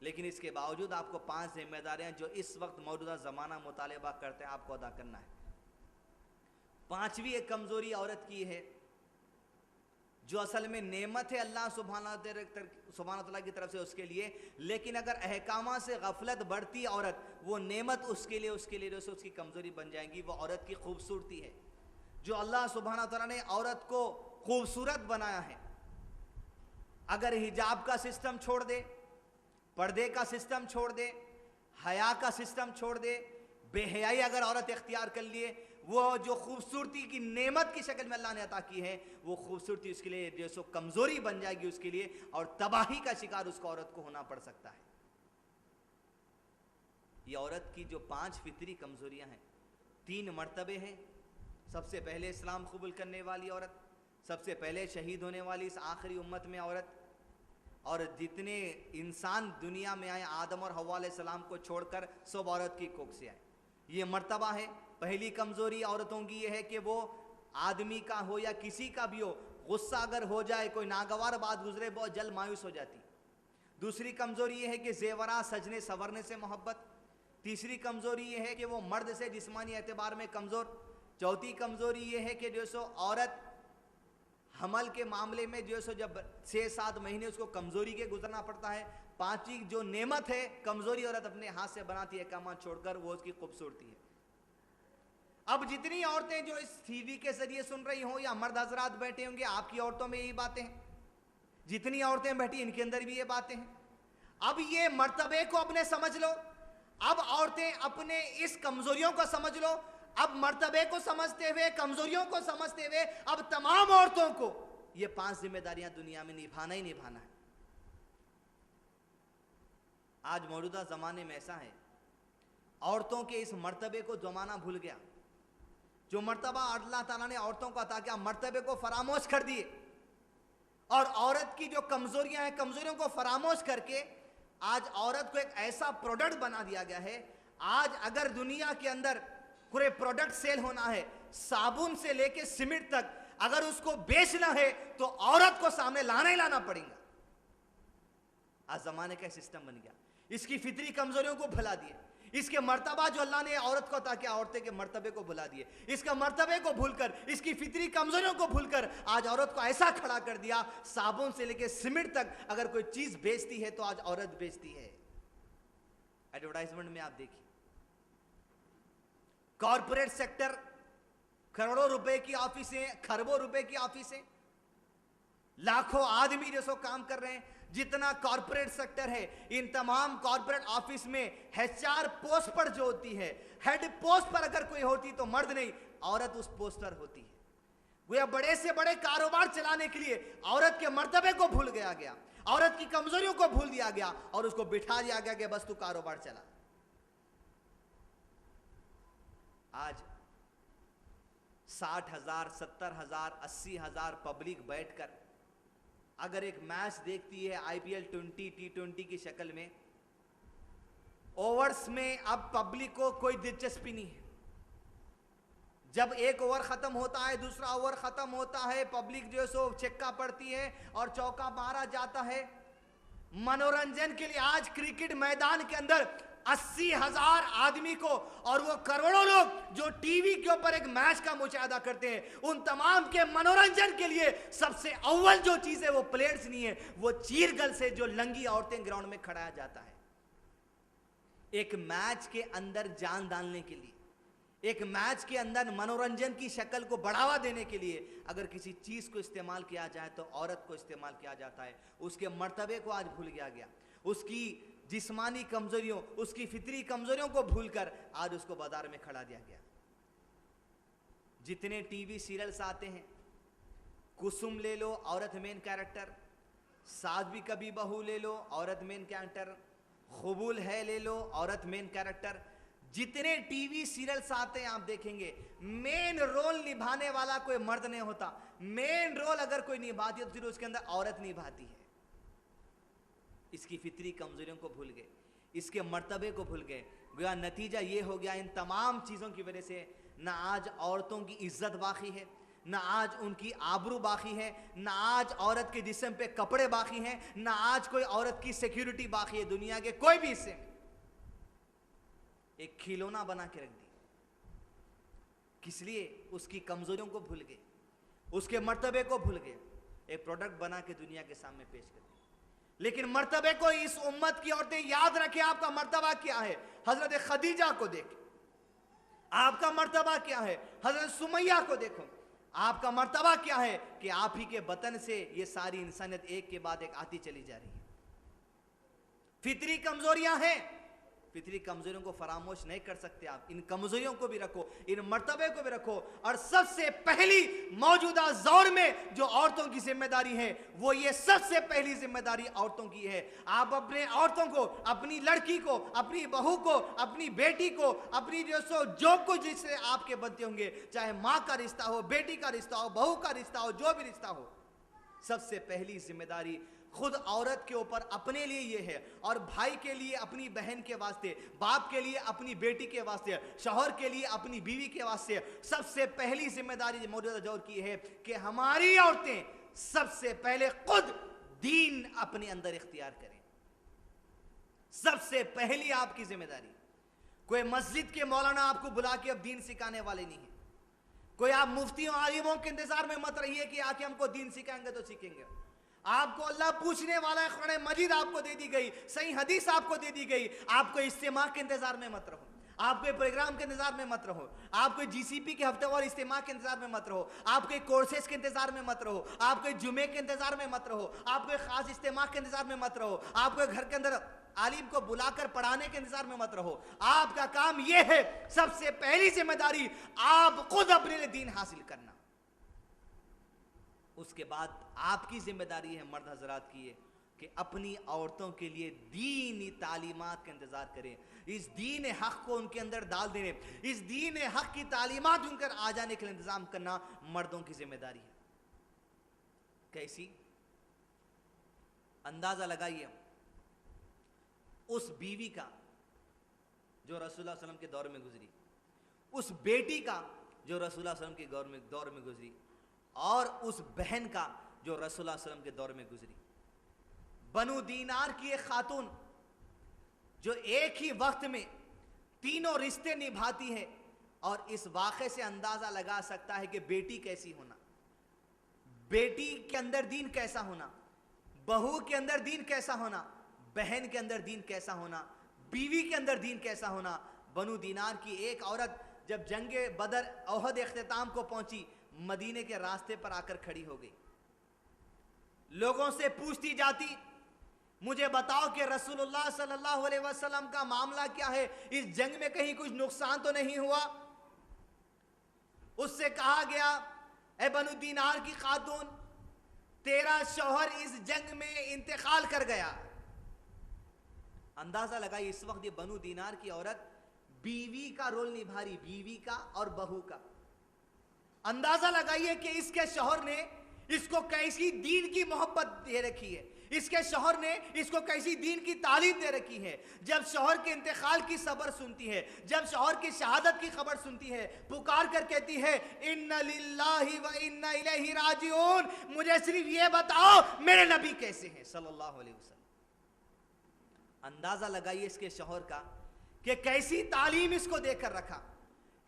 लेकिन इसके बावजूद आपको 5 जिम्मेदारियां जो इस वक्त मौजूदा जमाना मुतालिबा करते हैं आपको अदा करना है। 5वीं एक कमजोरी औरत की है जो असल में नेमत है अल्लाह सुब्हानहू तआला की तरफ से उसके लिए, लेकिन अगर अहकामा से गफलत बढ़ती औरत, वो नेमत उसके लिए उसकी कमजोरी बन जाएंगी। वो औरत की खूबसूरती है जो अल्लाह सुब्हानहू तआला ने औरत को खूबसूरत बनाया है। अगर हिजाब का सिस्टम छोड़ दे, पर्दे का सिस्टम छोड़ दे, हया का सिस्टम छोड़ दे, बेहयाई अगर औरत इख्तियार कर लिए, वो जो खूबसूरती की नेमत की शक्ल में अल्लाह ने अता की है, वो खूबसूरती उसके लिए जो सो कमजोरी बन जाएगी उसके लिए, और तबाही का शिकार उसको औरत को होना पड़ सकता है। ये औरत की जो 5 फितरी कमजोरियां हैं, 3 मर्तबे हैं। सबसे पहले इस्लाम कबूल करने वाली औरत, सबसे पहले शहीद होने वाली इस आखिरी उम्मत में औरत, और जितने इंसान दुनिया में आए आदम और हव्वा अलैहिस्सलाम को छोड़कर सब औरत की कोख से आए। ये मर्तबा है। पहली कमजोरी औरतों की यह है कि वो आदमी का हो या किसी का भी हो, गुस्सा अगर हो जाए, कोई नागवार बात गुजरे, बहुत जल्द मायूस हो जाती। दूसरी कमजोरी यह है कि जेवरा सजने संवरने से मोहब्बत। तीसरी कमजोरी यह है कि वो मर्द से जिस्मानी एतबार में कमजोर। चौथी कमजोरी यह है कि जो सो औरत हमल के मामले में जो सो जब 6-7 महीने उसको कमजोरी के गुजरना पड़ता है। 5वीं जो नेमत है कमजोरी औरत अपने हाथ से बनाती है काम छोड़कर, वो उसकी खूबसूरती है। अब जितनी औरतें जो इस टीवी के जरिए सुन रही हो या मर्द हजरात बैठे होंगे, आपकी औरतों में यही बातें हैं, जितनी औरतें बैठी इनके अंदर भी ये बातें हैं। अब ये मर्तबे को अपने समझ लो, अब औरतें अपने इस कमजोरियों को समझ लो। अब मर्तबे को समझते हुए, कमजोरियों को समझते हुए, अब तमाम औरतों को ये 5 जिम्मेदारियां दुनिया में निभाना ही निभाना है। आज मौजूदा जमाने में ऐसा है, औरतों के इस मर्तबे को जमाना भूल गया। जो मर्तबा अल्लाह ताला ने औरतों को अता किया, मर्तबे को फरामोश कर दिए, और औरत की जो कमजोरियां हैं, कमजोरियों को फरामोश करके आज औरत को एक ऐसा प्रोडक्ट बना दिया गया है। आज अगर दुनिया के अंदर पूरे प्रोडक्ट सेल होना है, साबुन से लेके सीमेंट तक, अगर उसको बेचना है तो औरत को सामने लाना ही लाना पड़ेगा। आज जमाने का सिस्टम बन गया। इसकी फितरी कमजोरियों को भुला दिए, इसके मर्तबा जो अल्लाह ने औरत को अता किया, औरतें के मर्तबे को भुला दिए। इसका मर्तबे को भूलकर, इसकी फितरी कमजोरियों को भूलकर आज औरत को ऐसा खड़ा कर दिया, साबुन से लेके सीमेंट तक अगर कोई चीज बेचती है तो आज औरत बेचती है। एडवर्टाइजमेंट में आप देखिए, कॉर्पोरेट सेक्टर, करोड़ों रुपए की ऑफिसें, खरबों रुपए की ऑफिसें, लाखों आदमी जो सो काम कर रहे हैं। जितना कॉर्पोरेट सेक्टर है, इन तमाम कॉर्पोरेट ऑफिस में HR पोस्ट पर जो होती है, हेड पोस्ट पर अगर कोई होती तो मर्द नहीं, औरत उस पोस्ट पर होती है। वो बड़े से बड़े कारोबार चलाने के लिए औरत के मर्तबे को भूल गया, औरत की कमजोरियों को भूल दिया गया और उसको बिठा दिया गया कि बस तू कारोबार चला। आज 60,000, 70,000, 80,000 पब्लिक बैठकर अगर एक मैच देखती है IPL 20 T20 की शक्ल में, ओवर्स में अब पब्लिक को कोई दिलचस्पी नहीं है। जब एक ओवर खत्म होता है, दूसरा ओवर खत्म होता है, पब्लिक जो है सो छक्का पड़ती है और चौका मारा जाता है। मनोरंजन के लिए आज क्रिकेट मैदान के अंदर 80,000 आदमी को और वो करोड़ों लोग जो टीवी के ऊपर एक मैच का मुशाहिदा करते हैं, उन तमाम के मनोरंजन के लिए सबसे अव्वल जो चीज है वो प्लेयर्स नहीं है, वो चीरगल से जो लंगी औरतें ग्राउंड में खड़ाया जाता है। एक मैच के अंदर जान डालने के लिए, एक मैच के अंदर मनोरंजन की शक्ल को बढ़ावा देने के लिए अगर किसी चीज को इस्तेमाल किया जाए तो औरत को इस्तेमाल किया जाता है। उसके मर्तबे को आज भूल गया, उसकी जिस्मानी कमजोरियों, उसकी फितरी कमजोरियों को भूलकर आज उसको बाजार में खड़ा दिया गया। जितने टीवी सीरियल्स आते हैं, कुसुम ले लो, औरत मेन कैरेक्टर, सास भी कभी बहू ले लो, औरत मेन कैरेक्टर, खुबूल है ले लो, औरत मेन कैरेक्टर। जितने टीवी सीरियल्स आते हैं आप देखेंगे मेन रोल निभाने वाला कोई मर्द नहीं होता। मेन रोल अगर कोई निभाती है तो फिर उसके अंदर औरत निभाती है। इसकी फितरी कमजोरियों को भूल गए, इसके मर्तबे को भूल गए। गोया नतीजा ये हो गया, इन तमाम चीज़ों की वजह से ना आज औरतों की इज्जत बाकी है, ना आज उनकी आबरू बाकी है, ना आज औरत के जिस्म पे कपड़े बाकी हैं, ना आज कोई औरत की सिक्योरिटी बाकी है। दुनिया के कोई भी हिस्से में एक खिलौना बना के रख दी, किस लिए? उसकी कमजोरियों को भूल गए, उसके मर्तबे को भूल गए, एक प्रोडक्ट बना के दुनिया के सामने पेश कर दिया। लेकिन मर्तबे को इस उम्मत की औरतें याद रखें, आपका मर्तबा क्या है। हजरत खदीजा को देखें, आपका मर्तबा क्या है। हजरत सुमैया को देखो, आपका मर्तबा क्या है कि आप ही के बतन से ये सारी इंसानियत एक के बाद एक आती चली जा रही है। फितरी कमजोरियां हैं, फितरी कमजोरियों को फरामोश नहीं कर सकते आप। इन कमजोरियों को भी रखो, इन मर्तबे को भी रखो। और सबसे पहली मौजूदा दौर में जो औरतों की जिम्मेदारी है वो ये सबसे पहली जिम्मेदारी औरतों की है। आप अपने औरतों को, अपनी लड़की को, अपनी बहू को, अपनी बेटी को, अपनी जो कुछ जिससे आपके बनते होंगे, चाहे माँ का रिश्ता हो, बेटी का रिश्ता हो, बहू का रिश्ता हो, जो भी रिश्ता हो, सबसे पहली जिम्मेदारी खुद औरत के ऊपर अपने लिए ये है, और भाई के लिए अपनी बहन के वास्ते, बाप के लिए अपनी बेटी के वास्ते, शौहर के लिए अपनी बीवी के वास्ते सबसे पहली जिम्मेदारी मौजूदा दौर की है कि हमारी औरतें सबसे पहले खुद दीन अपने अंदर इख्तियार करें। सबसे पहली आपकी जिम्मेदारी। कोई मस्जिद के मौलाना आपको बुला के अब दीन सिखाने वाले नहीं है। कोई आप मुफ्तियों आलिमों के इंतजार में मत रहिए कि आके हमको दीन सिखाएंगे तो सीखेंगे। आपको अल्लाह पूछने वाला है, कुरान मजीद आपको दे दी गई, सही हदीस आपको दे दी गई। आपको इज्तिमा के इंतजार में मत रहो, आप कोई प्रोग्राम के इंतजार में मत रहो, आप कोई GCP के हफ्तेवार इज्तिमा के इंतजार में मत रहो, आप कोई कोर्सेज के इंतजार में मत रहो, आप कोई जुमे के इंतजार में मत रहो, आप कोई खास इज्तिमा के इंतजार में मत रहो, आप कोई घर के अंदर आलिम को बुलाकर पढ़ाने के इंतजार में मत रहो। आपका काम यह है, सबसे पहली जिम्मेदारी आप खुद अपने लिए दीन हासिल करना। उसके बाद आपकी जिम्मेदारी है मर्द हजरात की है कि अपनी औरतों के लिए दीनी तालीमात का इंतजार करें। इस दीन हक को उनके अंदर डाल देने, इस दीन हक की तालीमात उनकर आ जाने के लिए इंतजाम करना मर्दों की जिम्मेदारी है। कैसी? अंदाजा लगाइए उस बीवी का जो रसूलुल्लाह सल्लल्लाहु अलैहि वसल्लम के दौर में गुजरी, उस बेटी का जो रसूलुल्लाह सल्लल्लाहु अलैहि वसल्लम के दौर में गुजरी, और उस बहन का जो रसूलुल्लाह सल्लल्लाहु अलैहि वसल्लम के दौर में गुजरी। बनु दीनार की एक खातून जो एक ही वक्त में तीनों रिश्ते निभाती है, और इस वाक़े से अंदाजा लगा सकता है कि बेटी कैसी होना, बेटी के अंदर दीन कैसा होना, बहू के अंदर दीन कैसा होना, बहन के अंदर दीन कैसा होना, बीवी के अंदर दीन कैसा होना। बनु दीनार की एक औरत जब जंगे बदर ओहद इख्तिताम को पहुंची, मदीने के रास्ते पर आकर खड़ी हो गई। लोगों से पूछती जाती, मुझे बताओ कि रसूलुल्लाह सल्लल्लाहु अलैहि वसल्लम का मामला क्या है, इस जंग में कहीं कुछ नुकसान तो नहीं हुआ। उससे कहा गया, ए बनु दीनार की खातून, तेरा शौहर इस जंग में इंतकाल कर गया। अंदाजा लगाई, इस वक्त ये बनु दीनार की औरत बीवी का रोल निभा रही, बीवी का और बहू का। अंदाजा लगाइए कि इसके शौहर ने इसको कैसी दीन की मोहब्बत दे रखी है, इसके शौहर ने इसको कैसी दीन की तालीम दे रखी है। जब शौहर के इंतकाल की खबर सुनती है, जब शौहर की शहादत की खबर सुनती है, पुकार कर कहती है इन्ना लिल्लाहि व इन्ना इलैहि राजिऊन, मुझे सिर्फ ये बताओ मेरे नबी कैसे हैं सल्लल्लाहु अलैहि वसल्लम। अंदाजा लगाइए इसके शौहर का कि कैसी तालीम इसको देकर रखा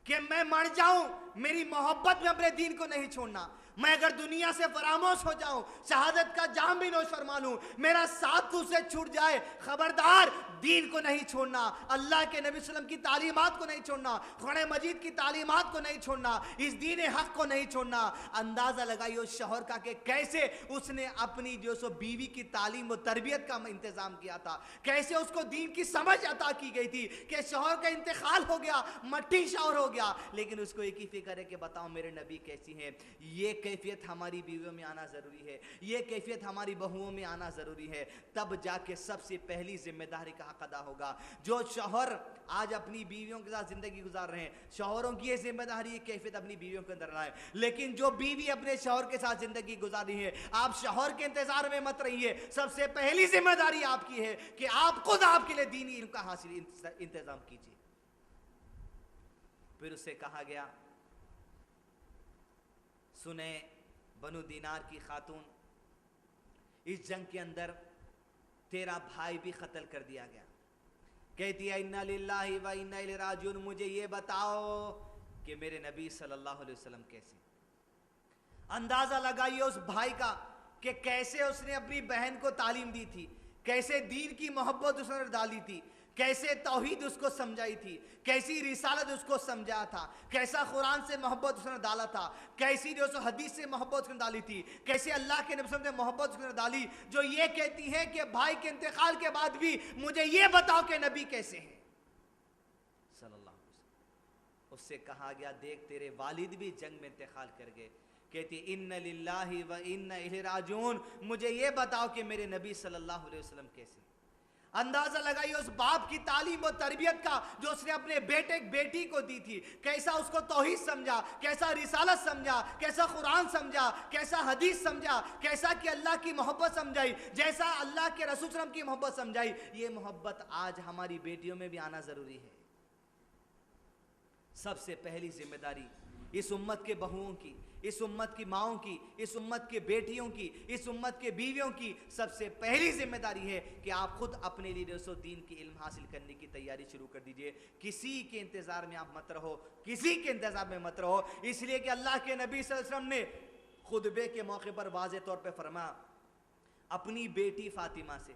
कि मैं मर जाऊं, मेरी मोहब्बत में अपने दीन को नहीं छोड़ना, मैं अगर दुनिया से फरामोश हो जाऊं, शहादत का जाम भी नौश फरमा लूं, मेरा साथ तुझसे छूट जाए, खबरदार दीन को नहीं छोड़ना, अल्लाह के नबी सल्लम की तालीमात को नहीं छोड़ना, कुरान मजीद की तालीमात को नहीं छोड़ना, इस दीन हक को नहीं छोड़ना। अंदाजा लगाइए उस शौहर का कि कैसे उसने अपनी जो सो बीवी की तालीम व तरबियत का इंतजाम किया था, कैसे उसको दीन की समझ अता की गई थी कि शौहर का इंतकाल हो गया, मट्टी शौहर हो गया, लेकिन उसको एक ही फिक्र है कि बताओ मेरे नबी कैसी हैं। ये कैफियत हमारी बीवियों में आना जरूरी है, ये कैफियत हमारी बहुओं में आना जरूरी है, तब जाके सबसे पहली जिम्मेदारी का हक अदा होगा। जो शौहर आज अपनी बीवियों के साथ जिंदगी गुजार रहे हैं, शौहरों की ये जिम्मेदारी, ये कैफियत अपनी बीवियों के अंदर लाए। लेकिन जो बीवी अपने शौहर के साथ जिंदगी गुजार रही है, आप शौहर के इंतजार में मत रहिए, सबसे पहली जिम्मेदारी आपकी है कि आप खुद आपके लिए दीनी इल्म का हासिल इंतजाम कीजिए। फिर उससे कहा गया सुने बनु दीनार की खातून, इस जंग के अंदर तेरा भाई भी कत्ल कर दिया गया। कहती है इन्ना लिल्लाहि व इन्ना इलैहि राजिऊन, मुझे ये बताओ कि मेरे नबी सल्लल्लाहु अलैहि वसल्लम कैसे। अंदाजा लगाइए उस भाई का कि कैसे उसने अपनी बहन को तालीम दी थी, कैसे दीन की मोहब्बत उसने डाली थी, कैसे तौहीद उसको समझाई थी, कैसी रिसालत उसको समझाया था, कैसा कुरान से मोहब्बत उसने डाला था, कैसी जो सो हदीस से मोहब्बत उसने डाली थी, कैसे अल्लाह के नबी ने मोहब्बत उसने डाली, जो ये कहती है कि भाई के इंतकाल के बाद भी मुझे ये बताओ कि नबी कैसे हैं सल्लल्लाहु अलैहि वसल्लम। उससे कहा गया देख तेरे वालिद भी जंग में इंतकाल कर गए। कहती इन्ना लिल्लाहि व इन्ना इलैहि राजिऊन, मुझे ये बताओ कि मेरे नबी सल्लल्लाहु अलैहि वसल्लम कैसे। अंदाजा लगाइए उस बाप की तालीम और तरबियत का जो उसने अपने बेटे बेटी को दी थी, कैसा उसको तौहीद समझा, कैसा रिसालत समझा, कैसा कुरान समझा, कैसा हदीस समझा, कैसा कि अल्लाह की मोहब्बत समझाई, जैसा अल्लाह के रसूल सल्लल्लाहु अलैहि वसल्लम की मोहब्बत समझाई। ये मोहब्बत आज हमारी बेटियों में भी आना जरूरी है। सबसे पहली जिम्मेदारी इस उम्मत के बहुओं की, इस उम्मत की माओं की, इस उम्मत के बेटियों की, इस उम्मत के बीवियों की सबसे पहली जिम्मेदारी है कि आप खुद अपने लिए रसो दीन की इल्म हासिल करने की तैयारी शुरू कर दीजिए। किसी के इंतजार में आप मत रहो, किसी के इंतजार में मत रहो, इसलिए कि अल्लाह के नबी सल्लल्लाहु अलैहि वसल्लम ने खुतबे के मौके पर वाज़े तौर पर फरमाया अपनी बेटी फातिमा से,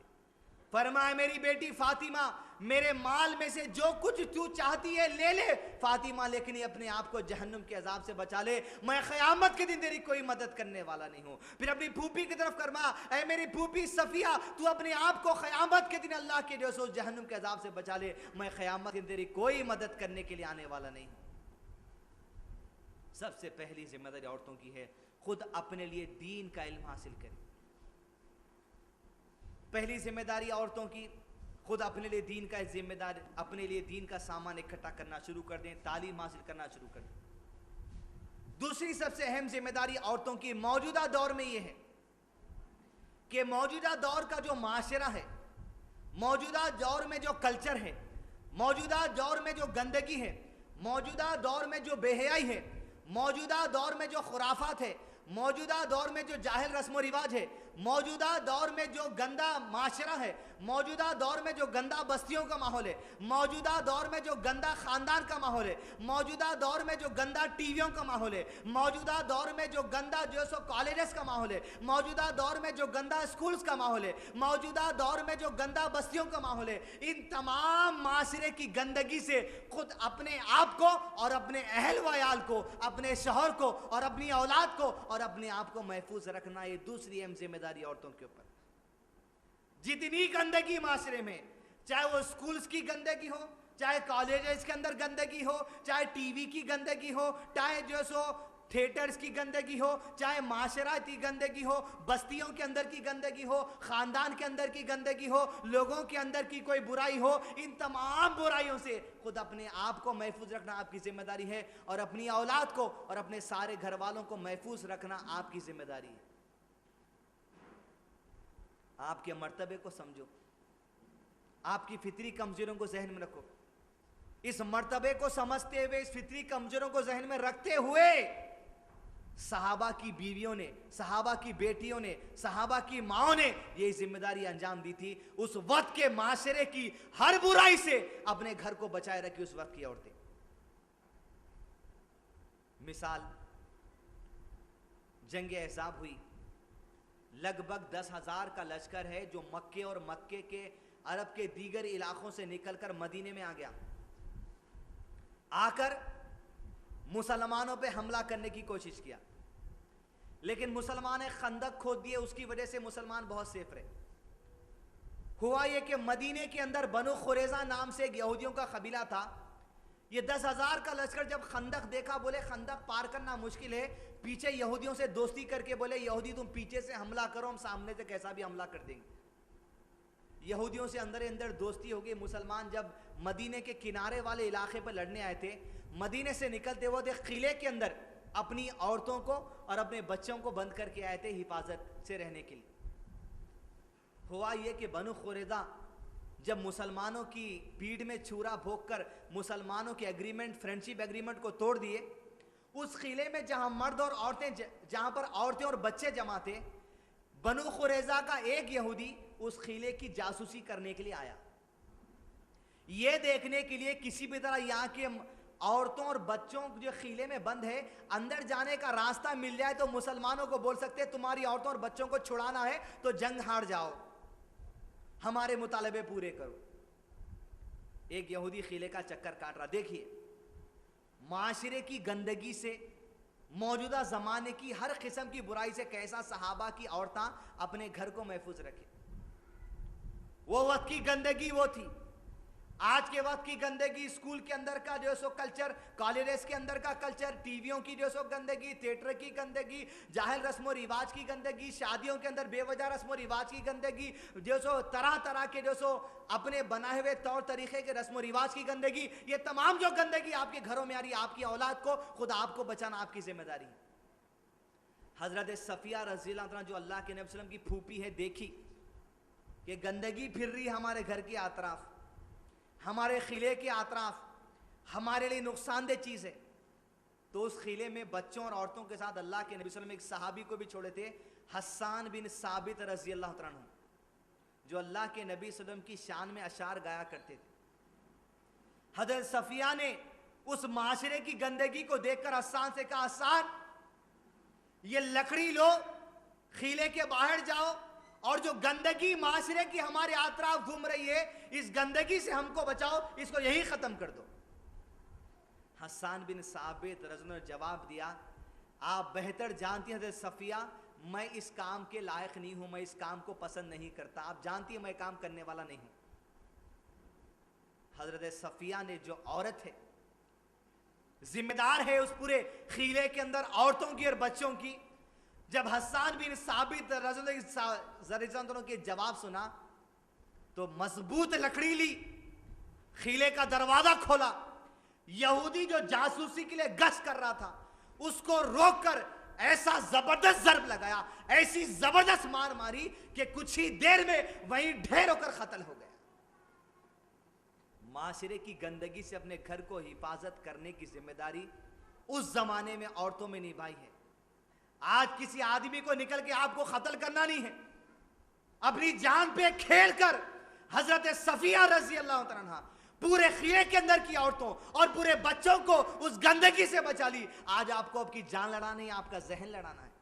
फरमाया मेरी बेटी फातिमा मेरे माल में से जो कुछ तू चाहती है ले ले फातिमा, लेकिन अपने आप को जहन्नुम के अजाब से बचा ले, मैं क़यामत के दिन तेरी कोई मदद करने वाला नहीं हूं। फिर अपनी फूफी की तरफ फरमाया ऐ मेरी फूफी सफिया तू अपने आप को क़यामत के दिन अल्लाह के जो सो जहन्नुम के अजाब से बचा ले, मैं क़यामत के दिन तेरी कोई मदद करने के लिए आने वाला नहीं हूं। सबसे पहली जिम्मेदारी औरतों की है खुद अपने लिए दीन का इल्म हासिल करें। पहली जिम्मेदारी औरतों की खुद अपने लिए दीन का जिम्मेदार, अपने लिए दीन का सामान इकट्ठा करना शुरू कर दें, तालीम हासिल करना शुरू कर दें। दूसरी सबसे अहम जिम्मेदारी औरतों की मौजूदा दौर में यह है कि मौजूदा दौर का जो माशरा है, मौजूदा दौर में जो कल्चर है, मौजूदा दौर में जो गंदगी है, मौजूदा दौर में जो बेहयाई है, मौजूदा दौर में जो खुराफात है, मौजूदा दौर में जो जाहिल रस्म रिवाज है, मौजूदा दौर में जो गंदा माशरा है, मौजूदा दौर में जो गंदा बस्तियों का माहौल है, मौजूदा दौर में जो गंदा खानदान का माहौल है, मौजूदा दौर में जो गंदा टीवियों का माहौल है, मौजूदा दौर में जो गंदा जो सो कॉलेजेस का माहौल है, मौजूदा दौर में जो गंदा स्कूल्स का माहौल है, मौजूदा दौर में जो गंदा बस्तियों का माहौल है, इन तमाम माशरे की गंदगी से खुद अपने आप को और अपने अहल वयाल को, अपने शौहर को और अपनी औलाद को और अपने आप को महफूज रखना, ये दूसरी अहम जिम्मेदारी औरतों के ऊपर। जितनी गंदगी माशरे में, चाहे वो स्कूल्स की गंदगी हो, चाहे कॉलेजेस के अंदर गंदगी हो, चाहे टीवी की गंदगी हो, चाहे जो सो थिएटर्स की गंदगी हो, चाहे माशराती गंदगी हो, बस्तियों के अंदर की गंदगी हो, खानदान के अंदर की गंदगी हो, लोगों के अंदर की कोई बुराई हो, इन तमाम बुराइयों से खुद अपने आप को महफूज रखना आपकी जिम्मेदारी है और अपनी औलाद को और अपने सारे घर वालों को महफूज रखना आपकी जिम्मेदारी है। आपके मर्तबे को समझो, आपकी फितरी कमजोरियों को जहन में रखो। इस मर्तबे को समझते हुए, इस फितरी कमजोरों को जहन में रखते हुए सहाबा की बीवियों ने, सहाबा की बेटियों ने, सहाबा की माओं ने यह जिम्मेदारी अंजाम दी थी। उस वक्त के माशरे की हर बुराई से अपने घर को बचाए रखी उस वक्त की औरतें। मिसाल, जंग अहज़ाब हुई, लगभग 10,000 का लश्कर है जो मक्के और मक्के के अरब के दीगर इलाकों से निकलकर मदीने में आ गया। आकर मुसलमानों पे हमला करने की कोशिश किया, लेकिन मुसलमान ने खंदक खोद दिए, उसकी वजह से मुसलमान बहुत सेफ रहे। हुआ यह कि मदीने के अंदर बनु खुरेजा नाम से एक यहूदियों का कबीला था। ये 10,000 का लश्कर जब खंदक देखा, बोले खंदक पार करना मुश्किल है, पीछे यहूदियों से दोस्ती करके बोले यहूदी तुम पीछे से हमला करो, हम सामने से कैसा भी हमला कर देंगे। यहूदियों से अंदर अंदर दोस्ती हो गई। मुसलमान जब मदीने के किनारे वाले इलाके पर लड़ने आए थे, मदीने से निकलते हुए किले के अंदर अपनी औरतों को और अपने बच्चों को बंद करके आए थे हिफाजत से रहने के लिए। हुआ यह कि बनु खुरेजा जब मुसलमानों की पीठ में छुरा भोंक कर मुसलमानों के एग्रीमेंट, फ्रेंडशिप एग्रीमेंट को तोड़ दिए, उस किले में जहां मर्द और औरतें, जहां पर औरतें और बच्चे जमा थे, बनु खुरेजा का एक यहूदी उस किले की जासूसी करने के लिए आया। यह देखने के लिए किसी भी तरह यहां के औरतों और बच्चों जो किले में बंद है, अंदर जाने का रास्ता मिल जाए तो मुसलमानों को बोल सकते तुम्हारी औरतों और बच्चों को छुड़ाना है तो जंग हार जाओ, हमारे मुतालबे पूरे करो। एक यहूदी किले का चक्कर काट रहा। देखिए, माशरे की गंदगी से, मौजूदा जमाने की हर किस्म की बुराई से कैसा सहाबा की औरतें अपने घर को महफूज रखे। वो वक्त की गंदगी वो थी। आज के वक्त की गंदगी, स्कूल के अंदर का जो सो कल्चर, कॉलेजेस के अंदर का कल्चर, टीवियों की जो सो गंदगी, थिएटर की गंदगी, जाहिल रस्म और रिवाज की गंदगी, शादियों के अंदर बेवजह रस्म और रिवाज की गंदगी, जो सो तरह तरह के जो सो अपने बनाए हुए तौर तरीके के रस्म और रिवाज की गंदगी, ये तमाम जो गंदगी आपके घरों में आ रही है, आपकी औलाद को, खुद आपको बचाना आपकी जिम्मेदारी है। हजरत सफिया रज़ी अल्लाह अन्हा जो अल्लाह के नबी सल्लल्लाहु अलैहि वसल्लम की फूफी है, देखी कि गंदगी फिर रही हमारे घर के अतराफ, हमारे किले के अतराफ, हमारे लिए नुकसानदेह चीज़ है। तो उस किले में बच्चों और औरतों के साथ अल्लाह के नबी सल्लल्लाहु अलैहि वसल्लम एक सहाबी को भी छोड़े थे, हस्सान बिन साबित रज़ी अल्लाह तआला अन्हु, जो अल्लाह के नबी सल्लल्लाहु अलैहि वसल्लम की शान में अशार गाया करते थे। हज़रत सफिया ने उस माशरे की गंदगी को देखकर हस्सान से कहा, हस्सान ये लकड़ी लो, किले के बाहर जाओ और जो गंदगी माशरे की हमारे अतराफ घूम रही है, इस गंदगी से हमको बचाओ, इसको यही खत्म कर दो। हस्सान बिन साबित रज़ी अल्लाह ने जवाब दिया, आप बेहतर जानती हैं हज़रत सफिया, मैं इस काम के लायक नहीं हूं, मैं इस काम को पसंद नहीं करता, आप जानती हैं मैं काम करने वाला नहीं हूं। हजरत सफिया ने, जो औरत है, जिम्मेदार है उस पूरे किले के अंदर औरतों की और बच्चों की, जब हस्सान बिन साबित रज़ी अल्लाह अन्हु के जवाब सुना तो मजबूत लकड़ी ली, किले का दरवाजा खोला, यहूदी जो जासूसी के लिए गश्त कर रहा था उसको रोककर ऐसा जबरदस्त जर्ब लगाया, ऐसी जबरदस्त मार मारी कि कुछ ही देर में वहीं ढेर होकर कत्ल हो गया। माशरे की गंदगी से अपने घर को हिफाजत करने की जिम्मेदारी उस जमाने में औरतों में निभाई है। आज किसी आदमी को निकल के आपको कत्ल करना नहीं है, अपनी जान पे खेल कर हजरत सफिया रज़ी अल्लाह अन्हा पूरे किले के अंदर की औरतों और पूरे बच्चों को उस गंदगी से बचा ली। आज आपको आपकी जान लड़ानी है, आपका जहन लड़ाना है,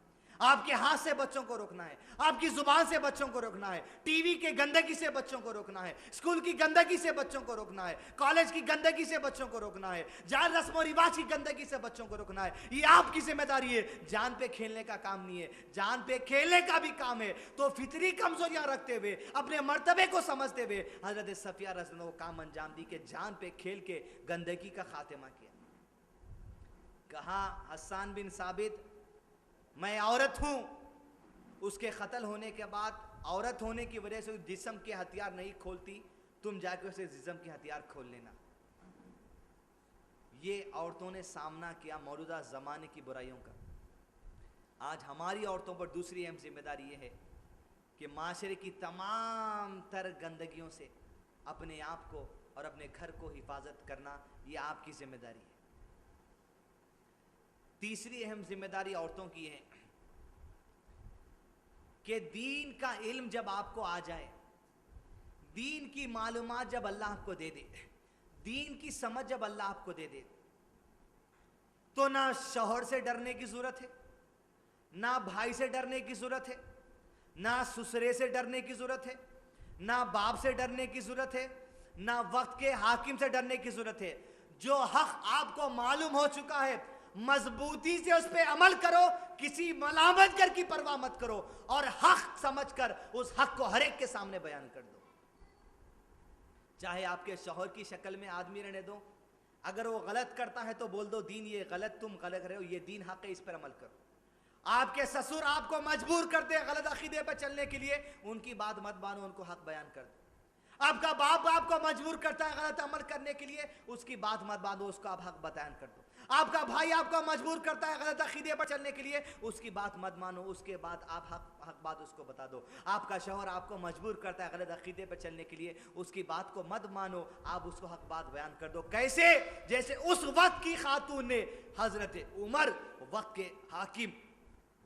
आपके हाथ से बच्चों को रोकना है, आपकी जुबान से बच्चों को रोकना है, टीवी के गंदगी से बच्चों को रोकना है, स्कूल की गंदगी से बच्चों को रोकना है, कॉलेज की गंदगी से बच्चों को रोकना है, जान रस्म और रिवाज की गंदगी से बच्चों को रोकना है। ये आपकी जिम्मेदारी है। जान पे खेलने का काम नहीं है, जान पे खेलने का भी काम है। तो फितरी कमजोरियां रखते हुए, अपने मर्तबे को समझते हुए हजरत सफिया रज़ी अल्लाह को काम अंजाम दी कि जान पे खेल के गंदगी का खात्मा किया। कहा हसन बिन साबित, मैं औरत हूं। उसके कत्ल होने के बाद औरत होने की वजह से जिस्म के हथियार नहीं खोलती, तुम जाके उसे जिस्म के हथियार खोल लेना। ये औरतों ने सामना किया मौजूदा ज़माने की बुराइयों का। आज हमारी औरतों पर दूसरी अहम जिम्मेदारी ये है कि माशरे की तमाम तर गंदगियों से अपने आप को और अपने घर को हिफाजत करना, ये आपकी जिम्मेदारी है। तीसरी अहम जिम्मेदारी औरतों की है कि दीन का इल्म जब आपको आ जाए, दीन की मालूमात जब अल्लाह आपको दे दे, दीन की समझ जब अल्लाह आपको दे दे, तो ना शौहर से डरने की जरूरत है, ना भाई से डरने की जरूरत है, ना ससुरे से डरने की जरूरत है, ना बाप से डरने की जरूरत है, ना वक्त के हाकिम से डरने की जरूरत है। जो हक आपको मालूम हो चुका है, मजबूती से उस पर अमल करो, किसी मलामत कर की परवाह मत करो, और हक समझकर उस हक को हर एक के सामने बयान कर दो। चाहे आपके शौहर की शक्ल में आदमी रहने दो, अगर वो गलत करता है तो बोल दो दीन ये गलत, तुम गलत रहे हो, ये दीन हक है, इस पर अमल करो। आपके ससुर आपको मजबूर करते हैं गलत अकीदे पर चलने के लिए, उनकी बात मत मानो, उनको हक बयान कर दो। आपका बाप आपको मजबूर करता है गलत अमल करने के लिए, उसकी बात मत बांधो, उसको आप हक बयान कर दो। आपका भाई आपको मजबूर करता है गलत अकीदे पर चलने के लिए, उसकी बात मत मानो, उसके बाद आप हक बात उसको बता दो। आपका शौहर आपको मजबूर करता है गलत अकीदे पर चलने के लिए, उसकी बात को मत मानो, आप उसको हक बात बयान कर दो। कैसे? जैसे उस वक्त की खातून ने हजरत उमर, वक्त के हाकिम,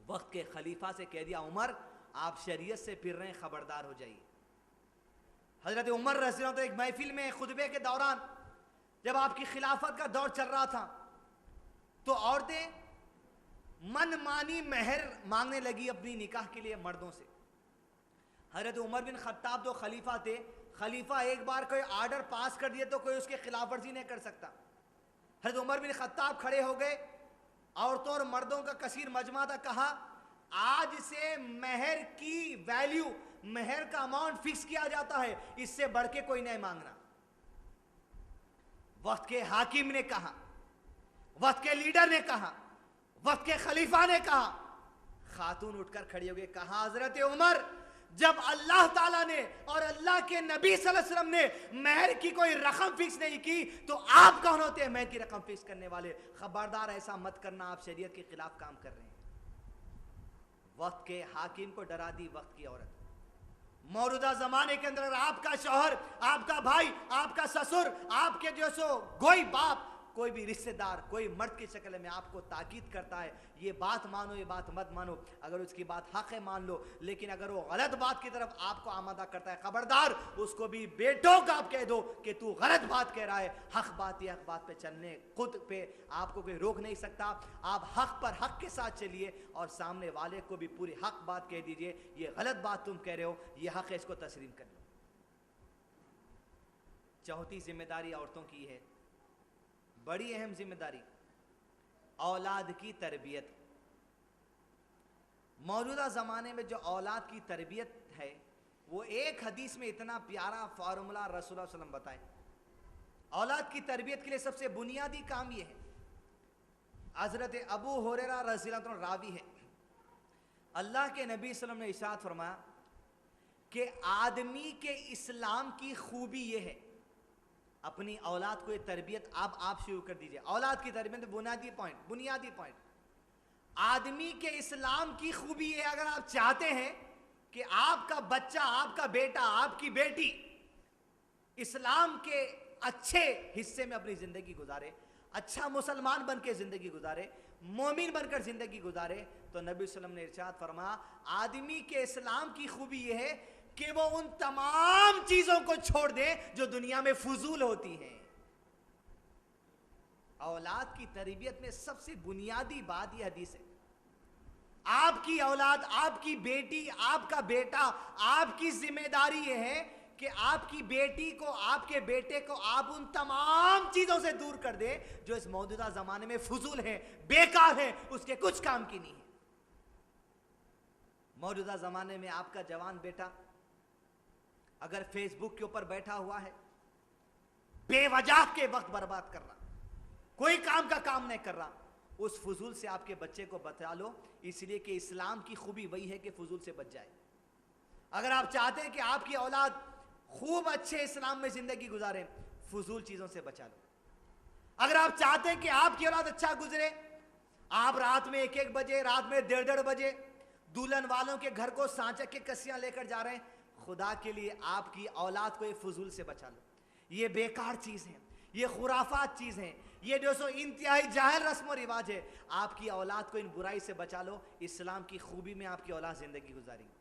वक्त के खलीफा से कह दिया, उमर आप शरीयत से फिर रहे हैं, खबरदार हो जाइए। हजरत उमर रज़ी अल्लाह अन्हु तो एक महफिल में खुतबे के दौरान, जब आपकी खिलाफत का दौर चल रहा था, तो औरतें मनमानी मेहर मांगने लगी अपनी निकाह के लिए मर्दों से। हजरत उमर बिन खत्ताब जो खलीफा थे, खलीफा एक बार कोई आर्डर पास कर दिए तो कोई उसके खिलाफ वर्जी नहीं कर सकता। हजरत उमर बिन खत्ताब खड़े हो गए, औरतों और मर्दों का कसीर मजमा था, कहा आज से मेहर की वैल्यू, मेहर का अमाउंट फिक्स किया जाता है, इससे बढ़ के कोई नहीं मांगना। वक्त के हाकिम ने कहा, वक्त के लीडर ने कहा, वक्त के खलीफा ने कहा। खातून उठकर खड़ी हो गई, कहा हजरत उमर, जब अल्लाह ताला ने और अल्लाह के नबी सल्लल्लाहु अलैहि वसल्लम ने मेहर की कोई रकम फिक्स नहीं की, तो आप कौन होते हैं मेहर की रकम फिक्स करने वाले? खबरदार ऐसा मत करना, आप शरीयत के खिलाफ काम कर रहे हैं। वक्त के हाकिम को डरा दी वक्त की औरत। मौजूदा जमाने के अंदर आपका शौहर, आपका भाई, आपका ससुर, आपके जो सो कोई बाप, कोई भी रिश्तेदार, कोई मर्द की शक्ल में आपको ताकीद करता है, ये बात मानो, ये बात मत मानो, अगर उसकी बात हक है मान लो, लेकिन अगर वो गलत बात की तरफ आपको आमादा करता है, खबरदार उसको भी बेटों का आप कह दो कि तू गलत बात कह रहा है। हक बात ये हक बात पे चलने, खुद पे आपको कोई रोक नहीं सकता। आप हक पर हक के साथ चलिए और सामने वाले को भी पूरी हक बात कह दीजिए, ये गलत बात तुम कह रहे हो, ये हक है, इसको तस्लीम कर लो। चौथी जिम्मेदारी औरतों की है, बड़ी अहम जिम्मेदारी, औलाद की तरबियत। मौजूदा ज़माने में जो औलाद की तरबियत है, वो एक हदीस में इतना प्यारा फार्मूला रसूलुल्लाह सल्लल्लाहु अलैहि वसल्लम बताए। औलाद की तरबियत के लिए सबसे बुनियादी काम ये है, हज़रत अबू हुरैरा रज़ी अल्लाहु अन्हु रावी है, अल्लाह के नबी सल्लल्लाहु अलैहि वसल्लम ने इरशाद फरमाया कि आदमी के इस्लाम की खूबी ये है, अपनी औलाद को ये तरबियत आप शुरू कर दीजिए। औलाद की तरबियत बुनियादी पॉइंट, आदमी के इस्लाम की खूबी है, अगर आप चाहते हैं कि आपका बच्चा, आपका बेटा, आपकी बेटी इस्लाम के अच्छे हिस्से में अपनी जिंदगी गुजारे, अच्छा मुसलमान बन के जिंदगी गुजारे, मोमिन बनकर जिंदगी गुजारे, तो नबी सल्लल्लाहु अलैहि वसल्लम ने इरशाद फरमाया, आदमी के इस्लाम की खूबी यह है कि वो उन तमाम चीजों को छोड़ दे जो दुनिया में फजूल होती हैं। औलाद की तरबियत में सबसे बुनियादी बात यह हदीस है, आपकी औलाद, आपकी बेटी, आपका बेटा, आपकी जिम्मेदारी यह है कि आपकी बेटी को, आपके बेटे को आप उन तमाम चीजों से दूर कर दे जो इस मौजूदा जमाने में फजूल है, बेकार है, उसके कुछ काम की नहीं है। मौजूदा जमाने में आपका जवान बेटा अगर फेसबुक के ऊपर बैठा हुआ है, बेवजह के वक्त बर्बाद कर रहा, कोई काम का काम नहीं कर रहा, उस फजूल से आपके बच्चे को बचा लो, इसलिए कि इस्लाम की खूबी वही है कि फजूल से बच जाए। अगर आप चाहते हैं कि आपकी औलाद खूब अच्छे इस्लाम में जिंदगी गुजारे, फजूल चीजों से बचा लो। अगर आप चाहते हैं कि आपकी औलाद अच्छा गुजरे, आप रात में 1-1 बजे, रात में 1:30 बजे दुल्हन वालों के घर को सांचक के कस्सियां लेकर जा रहे हैं, खुदा के लिए आपकी औलाद को ये फजूल से बचा लो। ये बेकार चीज है, ये खुराफात चीज है, ये जो सो इंतहाई जाहिल रस्म और रिवाज है। आपकी औलाद को इन बुराई से बचा लो, इस्लाम की खूबी में आपकी औलाद जिंदगी गुजारेगी।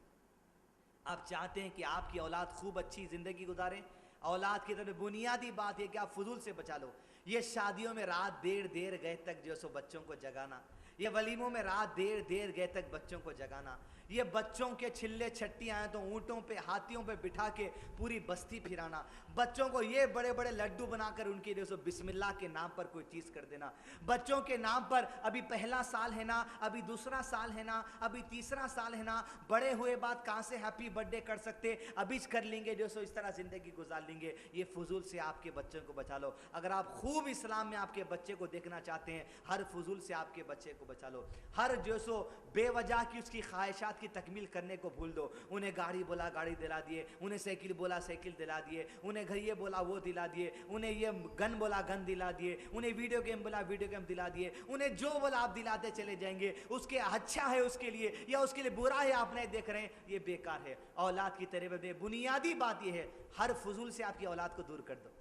आप चाहते हैं कि आपकी औलाद खूब अच्छी जिंदगी गुजारे, औलाद की तरफ बुनियादी बात है कि आप फजूल से बचा लो। ये शादियों में रात देर गए तक जो सो बच्चों को जगाना, ये वलीमों में रात देर गए तक बच्चों को जगाना, ये बच्चों के छिल्ले छट्टी आए तो ऊँटों पे हाथियों पे बिठा के पूरी बस्ती फिराना, बच्चों को ये बड़े बड़े लड्डू बनाकर उनके जो सो बिस्मिल्लाह के नाम पर कोई चीज़ कर देना, बच्चों के नाम पर अभी पहला साल है ना, अभी दूसरा साल है ना, अभी तीसरा साल है ना, बड़े हुए बाद कहाँ से हैप्पी बर्थडे कर सकते, अभी कर लेंगे जो सो इस तरह ज़िंदगी गुजार लेंगे। ये फजूल से आपके बच्चों को बचा लो। अगर आप खूब इस्लाम में आपके बच्चे को देखना चाहते हैं, हर फजूल से आपके बच्चे को बचा लो। हर जो सो बेवजह की उसकी ख्वाहिशात की तकमील करने को भूल दो। उन्हें गाड़ी बोला गाड़ी दिला दिए, उन्हें साइकिल बोला साइकिल दिला दिए, उन्हें घर ये बोला वो दिला दिए, उन्हें ये गन बोला गन दिला दिए, उन्हें वीडियो गेम बोला वीडियो गेम दिला दिए, उन्हें जो बोला आप दिलाते चले जाएंगे। उसके अच्छा है उसके लिए या उसके लिए बुरा है आप नहीं देख रहे हैं, ये बेकार है। औलाद की तरबियत बुनियादी बात यह है, हर फजूल से आपकी औलाद को दूर कर दो।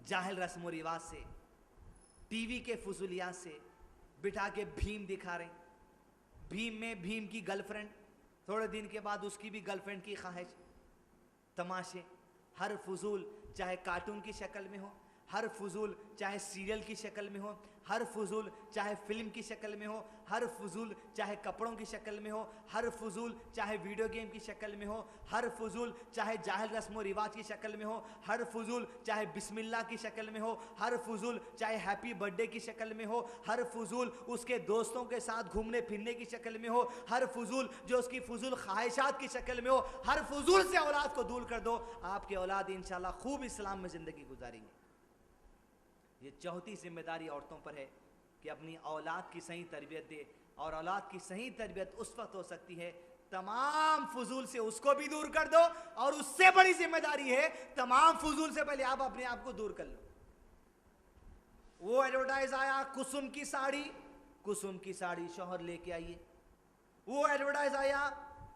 जाहिल रस्म रिवाज से, टीवी के फजूलियात से बिठा के भीम दिखा रहे, भीम में भीम की गर्लफ्रेंड, थोड़े दिन के बाद उसकी भी गर्लफ्रेंड की ख्वाहिश, तमाशे, हर फजूल चाहे कार्टून की शक्ल में हो, हर फजूल चाहे सीरियल की शक्ल में हो, हर फजूल चाहे फिल्म की शक्ल में हो, हर फजूल चाहे कपड़ों की शक्ल में हो, हर फजूल चाहे वीडियो गेम की शक्ल में हो, हर फजूल चाहे जाहिल रस्म रिवाज की शक्ल में हो, हर फजूल चाहे बिस्मिल्लाह की शक्ल में हो, हर फजूल चाहे हैप्पी बर्थडे की शक्ल में हो, हर फजूल उसके दोस्तों के साथ घूमने फिरने की शक्ल में हो, हर फजूल जो उसकी फजूल ख्वाहिशात की शक्ल में हो, हर फजूल से औलाद को दूर कर दो। आपके औलाद इंशाल्लाह खूब इस्लाम में ज़िंदगी गुजारेंगे। ये चौथी जिम्मेदारी औरतों पर है कि अपनी औलाद की सही तरबियत दे, और औलाद की सही तरबियत उस वक्त हो सकती है तमाम फजूल से उसको भी दूर कर दो, और उससे बड़ी जिम्मेदारी है तमाम फजूल से पहले आप अपने आप को दूर कर लो। वो एडवर्टाइज आया कुसुम की साड़ी, कुसुम की साड़ी शौहर लेके आइए। वो एडवर्टाइज आया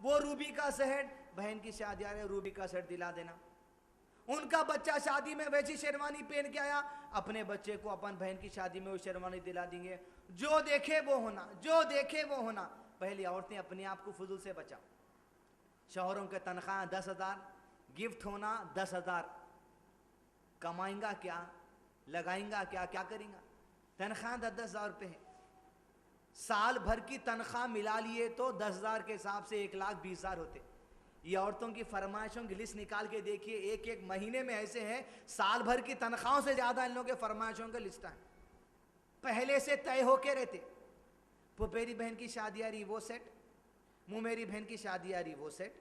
वो रूबी का सेट, बहन की शादी आ रही है रूबी का सेट दिला देना। उनका बच्चा शादी में वैसी शेरवानी पहन के आया, अपने बच्चे को अपन बहन की शादी में वो शेरवानी दिला देंगे। जो देखे वो होना, जो देखे वो होना। पहले औरतें अपने आप को फजूल से बचाओ। शौहरों के तनख्वाह 10,000, गिफ्ट होना 10,000, कमाएंगा क्या, लगाएंगा क्या, क्या करेंगा? तनख्वाह 10,000 रुपये है, साल भर की तनख्वाह मिला लिए तो 10,000 के हिसाब से 1,20,000 होते। ये औरतों की फरमाइशों की लिस्ट निकाल के देखिए, एक एक महीने में ऐसे हैं साल भर की तनख्वाहों से ज्यादा इन लोगों के फरमाइशों का लिस्ट है, पहले से तय होके रहते। पुपेरी बहन की शादी आ रही वो सेट, मुमेरी बहन की शादी आ रही वो सेट,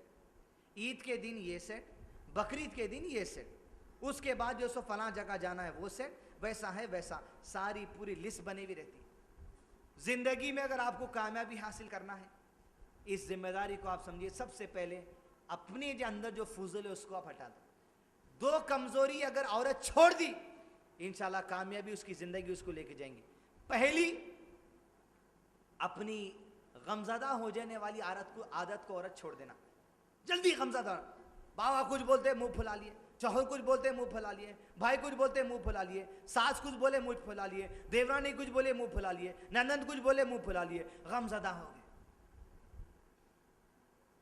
ईद के दिन ये सेट, बकरीद के दिन ये सेट, उसके बाद जो सो फलां जगह जाना है वो सेट, वैसा है वैसा, सारी पूरी लिस्ट बनी हुई रहती। जिंदगी में अगर आपको कामयाबी हासिल करना है, इस जिम्मेदारी को आप समझिए, सबसे पहले अपने जो अंदर जो फजूल है उसको आप हटा दो। 2 कमजोरी अगर औरत छोड़ दी, इंशाल्लाह कामयाबी उसकी जिंदगी उसको लेके जाएंगी। पहली, अपनी गमजदा हो जाने वाली आदत को औरत छोड़ देना। जल्दी गमजदा, बाबा कुछ बोलते मुंह फुला लिए, शौहर कुछ बोलते मुंह फुला लिए, भाई कुछ बोलते मुंह फुला लिए, सास कुछ बोले मुंह फुला लिए, देवरानी कुछ बोले मुंह फुला लिए, ननद कुछ बोले मुंह फुला लिए, गमजदा हो गए।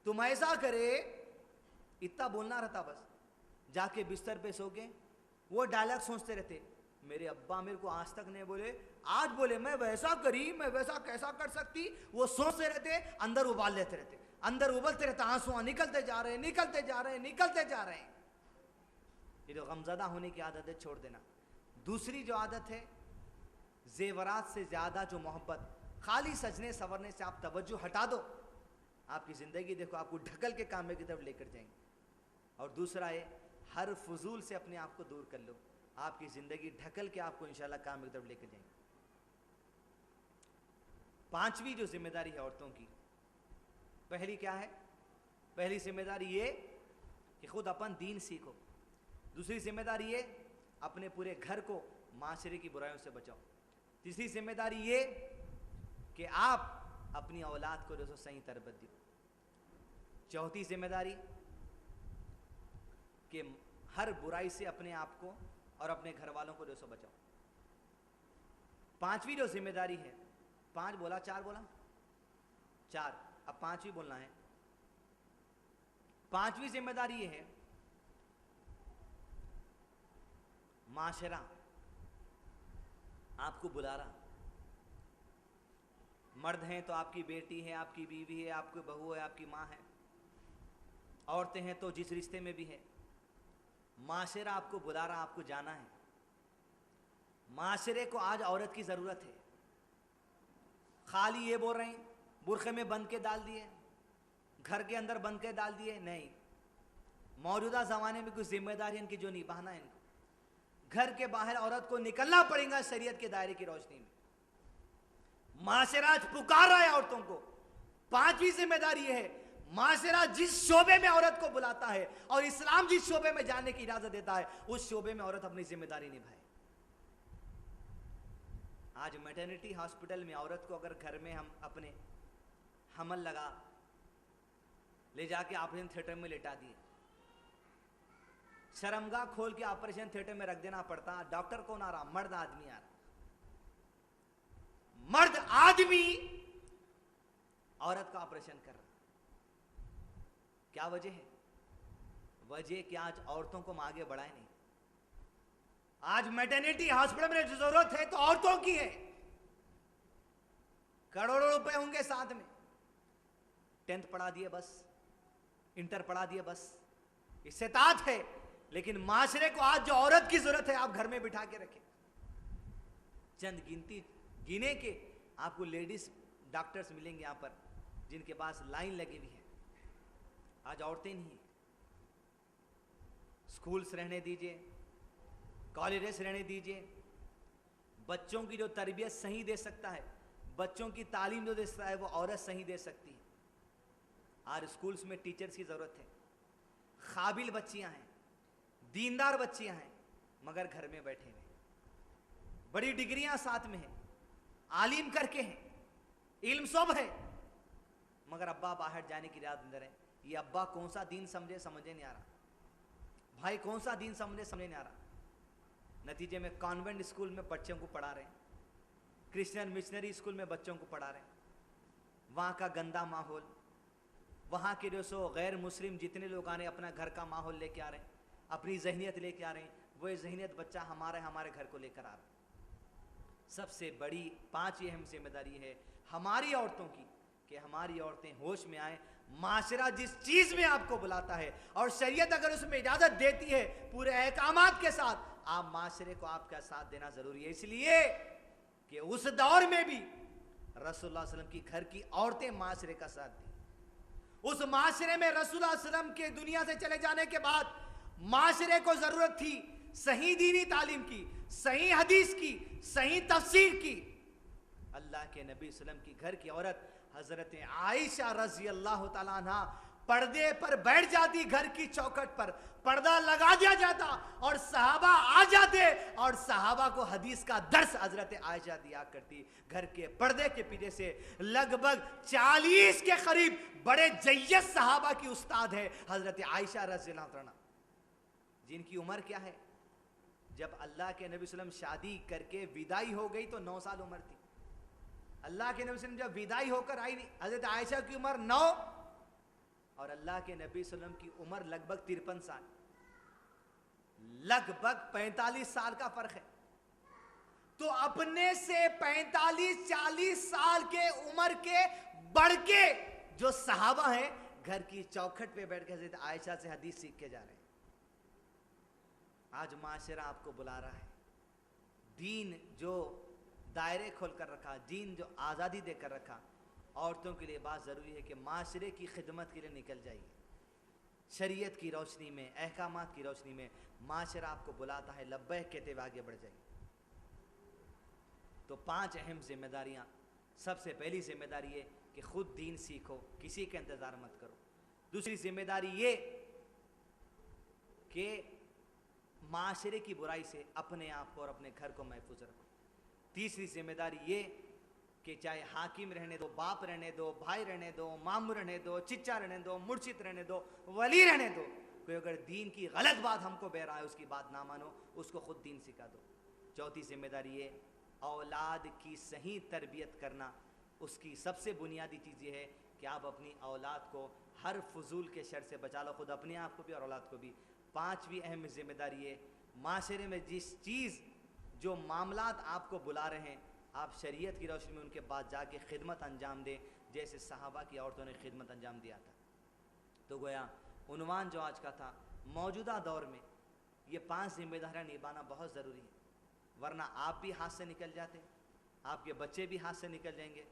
तुम ऐसा करे, इतना बोलना रहता बस, जाके बिस्तर पे सो के वो डायलॉग सोचते रहते, मेरे अब्बा मेरे को आज तक नहीं बोले, आज बोले मैं वैसा करी, मैं वैसा कैसा कर सकती। वो सोचते रहते, अंदर उबाल लेते रहते, अंदर उबलते रहता, आंसू निकलते जा रहे, निकलते जा रहे, निकलते जा रहे हैं। ये जो गमजदा होने की आदत है छोड़ देना। दूसरी जो आदत है, जेवरात से ज्यादा जो मोहब्बत, खाली सजने संवरने से आप तवज्जो हटा दो, आपकी ज़िंदगी देखो आपको ढकल के काम की तरफ लेकर जाएंगे। और दूसरा है, हर फजूल से अपने आप को दूर कर लो, आपकी ज़िंदगी ढकल के आपको इंशाल्लाह काम की तरफ लेकर जाएंगे। पांचवी जो जिम्मेदारी है औरतों की, पहली क्या है? पहली जिम्मेदारी ये कि खुद अपन दीन सीखो। दूसरी जिम्मेदारी ये अपने पूरे घर को माशरे की बुराइयों से बचाओ। तीसरी जिम्मेदारी ये कि आप अपनी औलाद को जो सही तरबियत दो। चौथी जिम्मेदारी कि हर बुराई से अपने आप को और अपने घर वालों को जो बचाओ। पांचवी जो जिम्मेदारी है, 5 बोला 4 बोला 4, अब पांचवी बोलना है। पांचवी जिम्मेदारी ये है, माशरा आपको बुला रहा। मर्द हैं तो आपकी बेटी है, आपकी बीवी है, आपकी बहू है, आपकी माँ है। औरतें हैं तो जिस रिश्ते में भी है, माशरा आपको बुला रहा, आपको जाना है। माशरे को आज औरत की जरूरत है। खाली ये बोल रहे हैं बुरखे में बंद के डाल दिए, घर के अंदर बंद के डाल दिए, नहीं। मौजूदा जमाने में कुछ जिम्मेदारी इनकी जो निभाना है, इनको घर के बाहर औरत को निकलना पड़ेगा शरीयत के दायरे की रोशनी में। माशरा आज पुकार रहा है औरतों को। पांचवी जिम्मेदारी है, माशरा जिस शोबे में औरत को बुलाता है और इस्लाम जिस शोबे में जाने की इजाजत देता है, उस शोबे में औरत अपनी जिम्मेदारी निभाए। आज मैटरनिटी हॉस्पिटल में औरत को अगर घर में हम अपने हमल लगा ले जाके ऑपरेशन थिएटर में लेटा दिए, शर्मगाह खोल के ऑपरेशन थिएटर में रख देना पड़ता। डॉक्टर कौन आ रहा? मर्द आदमी आ रहा। मर्द आदमी औरत का ऑपरेशन कर रहा। क्या वजह है? वजह कि आज औरतों को हम आगे बढ़ाए नहीं। आज मैटरनिटी हॉस्पिटल में जो जरूरत है तो औरतों की है। करोड़ों रुपए होंगे साथ में। 10th पढ़ा दिए बस, इंटर पढ़ा दिए बस, इससे तात है। लेकिन माशरे को आज जो औरत की जरूरत है, आप घर में बिठा के रखें। चंद गिने के आपको लेडीज डॉक्टर्स मिलेंगे यहां पर, जिनके पास लाइन लगी हुई है। आज औरतें नहीं है। स्कूल्स रहने दीजिए, कॉलेजेस रहने दीजिए। बच्चों की जो तरबियत सही दे सकता है, बच्चों की तालीम जो दे सकता है, वो औरत सही दे सकती है। आज स्कूल्स में टीचर्स की जरूरत है। काबिल बच्चियां हैं, दीनदार बच्चियां हैं, मगर घर में बैठे हुए। बड़ी डिग्रियां साथ में हैं, आलिम करके हैं, इल्म सब है, मगर अब्बा बाहर जाने की रात अंदर है। ये अब्बा कौन सा दीन समझे नहीं आ रहा। भाई कौन सा दीन समझे नहीं आ रहा। नतीजे में कॉन्वेंट स्कूल में बच्चों को पढ़ा रहे हैं, क्रिश्चियन मिशनरी स्कूल में बच्चों को पढ़ा रहे हैं। वहाँ का गंदा माहौल, वहाँ के जो सो गैर मुस्लिम जितने लोग आ रहे हैं, अपना घर का माहौल लेके आ रहे हैं, अपनी जहनियत लेके आ रहे हैं। वही जहनियत बच्चा हमारे घर को लेकर आ रहा है। सबसे बड़ी 5 अहम जिम्मेदारी है हमारी औरतों की कि हमारी औरतें होश में आए। माशरा जिस चीज में आपको बुलाता है और शरीयत अगर उसमें इजाजत देती है पूरे अहकामात के साथ, आप माशरे को आपका साथ देना जरूरी है। इसलिए कि उस दौर में भी रसूलुल्लाह सल्लल्लाहु अलैहि वसल्लम की घर की औरतें माशरे का साथ दी। उस माशरे में रसूलुल्लाह सल्लल्लाहु अलैहि वसल्लम के दुनिया से चले जाने के बाद माशरे को जरूरत थी सही दीनी तालीम की, सही हदीस की, सही तफसीर की। अल्लाह के नबी सल्लम की घर की औरत हजरत आयशा रजी अल्लाह तआला अन्हा पर्दे पर बैठ जाती, घर की चौखट पर पर्दा लगा दिया जाता और सहाबा आ जाते और सहाबा को हदीस का दर्स हजरत आयशा दिया करती। घर के पर्दे के पीछे से लगभग 40 के करीब बड़े जय्यद सहाबा की उस्ताद है हजरत आयशा रजी अल्लाह तआला, जिनकी उम्र क्या है? जब अल्लाह के नबी सल्लम शादी करके विदाई हो गई तो 9 साल उम्र थी। अल्लाह के नबी सल्लम जब विदाई होकर आई, हजरत आयशा की उम्र 9 और अल्लाह के नबी सल्लम की उम्र लगभग 53 साल, लगभग 45 साल का फर्क है। तो अपने से 45-40 साल के उम्र के बढ़ के जो सहाबा हैं घर की चौखट पे बैठ के हजरत आयशा से हदीस सीख के जा रहे हैं। आज माशरा आपको बुला रहा है। दीन जो दायरे खोल कर रखा, दीन जो आज़ादी देकर रखा, औरतों के लिए बात ज़रूरी है कि माशरे की खिदमत के लिए निकल जाइए। शरीयत की रोशनी में, अहकामात की रोशनी में माशरा आपको बुलाता है, लब्बैक कहते हुए आगे बढ़ जाइए। तो 5 अहम जिम्मेदारियाँ सबसे पहली जिम्मेदारी ये कि खुद दीन सीखो, किसी का इंतज़ार मत करो। दूसरी जिम्मेदारी ये कि माशरे की बुराई से अपने आप को और अपने घर को महफूज रखो। तीसरी जिम्मेदारी ये कि चाहे हाकिम रहने दो, बाप रहने दो, भाई रहने दो, मामू रहने दो, चिच्चा रहने दो, मुर्शिद रहने दो, वली रहने दो, कोई अगर दीन की गलत बात हमको बह रहा है उसकी बात ना मानो, उसको खुद दीन सिखा दो। चौथी जिम्मेदारी ये औलाद की सही तरबियत करना। उसकी सबसे बुनियादी चीज़ ये है कि आप अपनी औलाद को हर फजूल के शर से बचा लो, खुद अपने आप को भी और औलाद को भी। पांचवी अहम जिम्मेदारी है माशरे में जिस चीज़ जो मामलात आपको बुला रहे हैं, आप शरीयत की रोशनी में उनके पास जाके खिदमत अंजाम दें, जैसे सहाबा की औरतों ने खिदमत अंजाम दिया था। तो गोया उन्वान जो आज का था, मौजूदा दौर में ये 5 जिम्मेदारियाँ निभाना बहुत ज़रूरी है, वरना आप भी हाथ से निकल जाते, आपके बच्चे भी हाथ से निकल जाएंगे,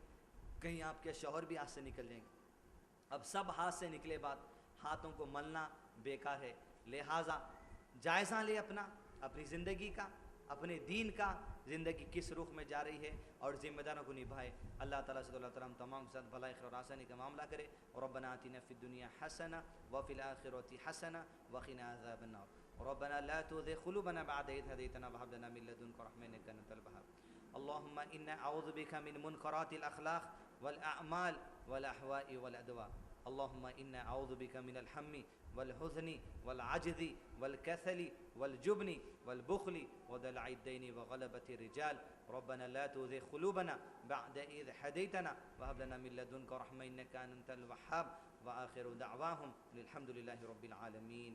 कहीं आपके शौहर भी हाथ से निकल जाएंगे। अब सब हाथ से निकले बाद हाथों को मलना बेकार है। लिहाजा जायज़ा ले अपनी ज़िंदगी का, अपने दीन का, ज़िंदगी किस रुख में जा रही है, और ज़िम्मेदारों को निभाए। अल्लाह ताला से दुआ करम तमाम साथ भलाई खैर और आसानी का मामला करे। और रब्बना आतिना फिद दुनिया हसना व फिल आखिरति हसना व क़िना अज़ाबन नार। रब्बना ला तुज़िग़ क़ुलूबना बअद इज़ हदैतना व हब लना मिन लदुनका रहमतन इन्नका अंतल वहाब। अल्लाहुम्मा इन्ना अऊज़ु बिका मिन मुनकरातिल अख़लाक़ वल अअमाल वल अहवाइ वल अदवा। अल्लाहुम्मा इन्ना अऊज़ु बिका मिनल हम्मी वल हुज़्नी वल अज्ज़ी वल कसली वल जुब्नी वल बुख़्ली व दलअid दैनि व ग़लबति रिजाल। रब्बना ला तुज़िग़ क़ुलूबना बअद इज़ हदैतना व हब लना मिन लदुनका रहमतन इन्नका अंतल वहाब। व आखिरु दअवाहुम अनिल हम्दुलिल्लाहि रब्बिल आलमीन।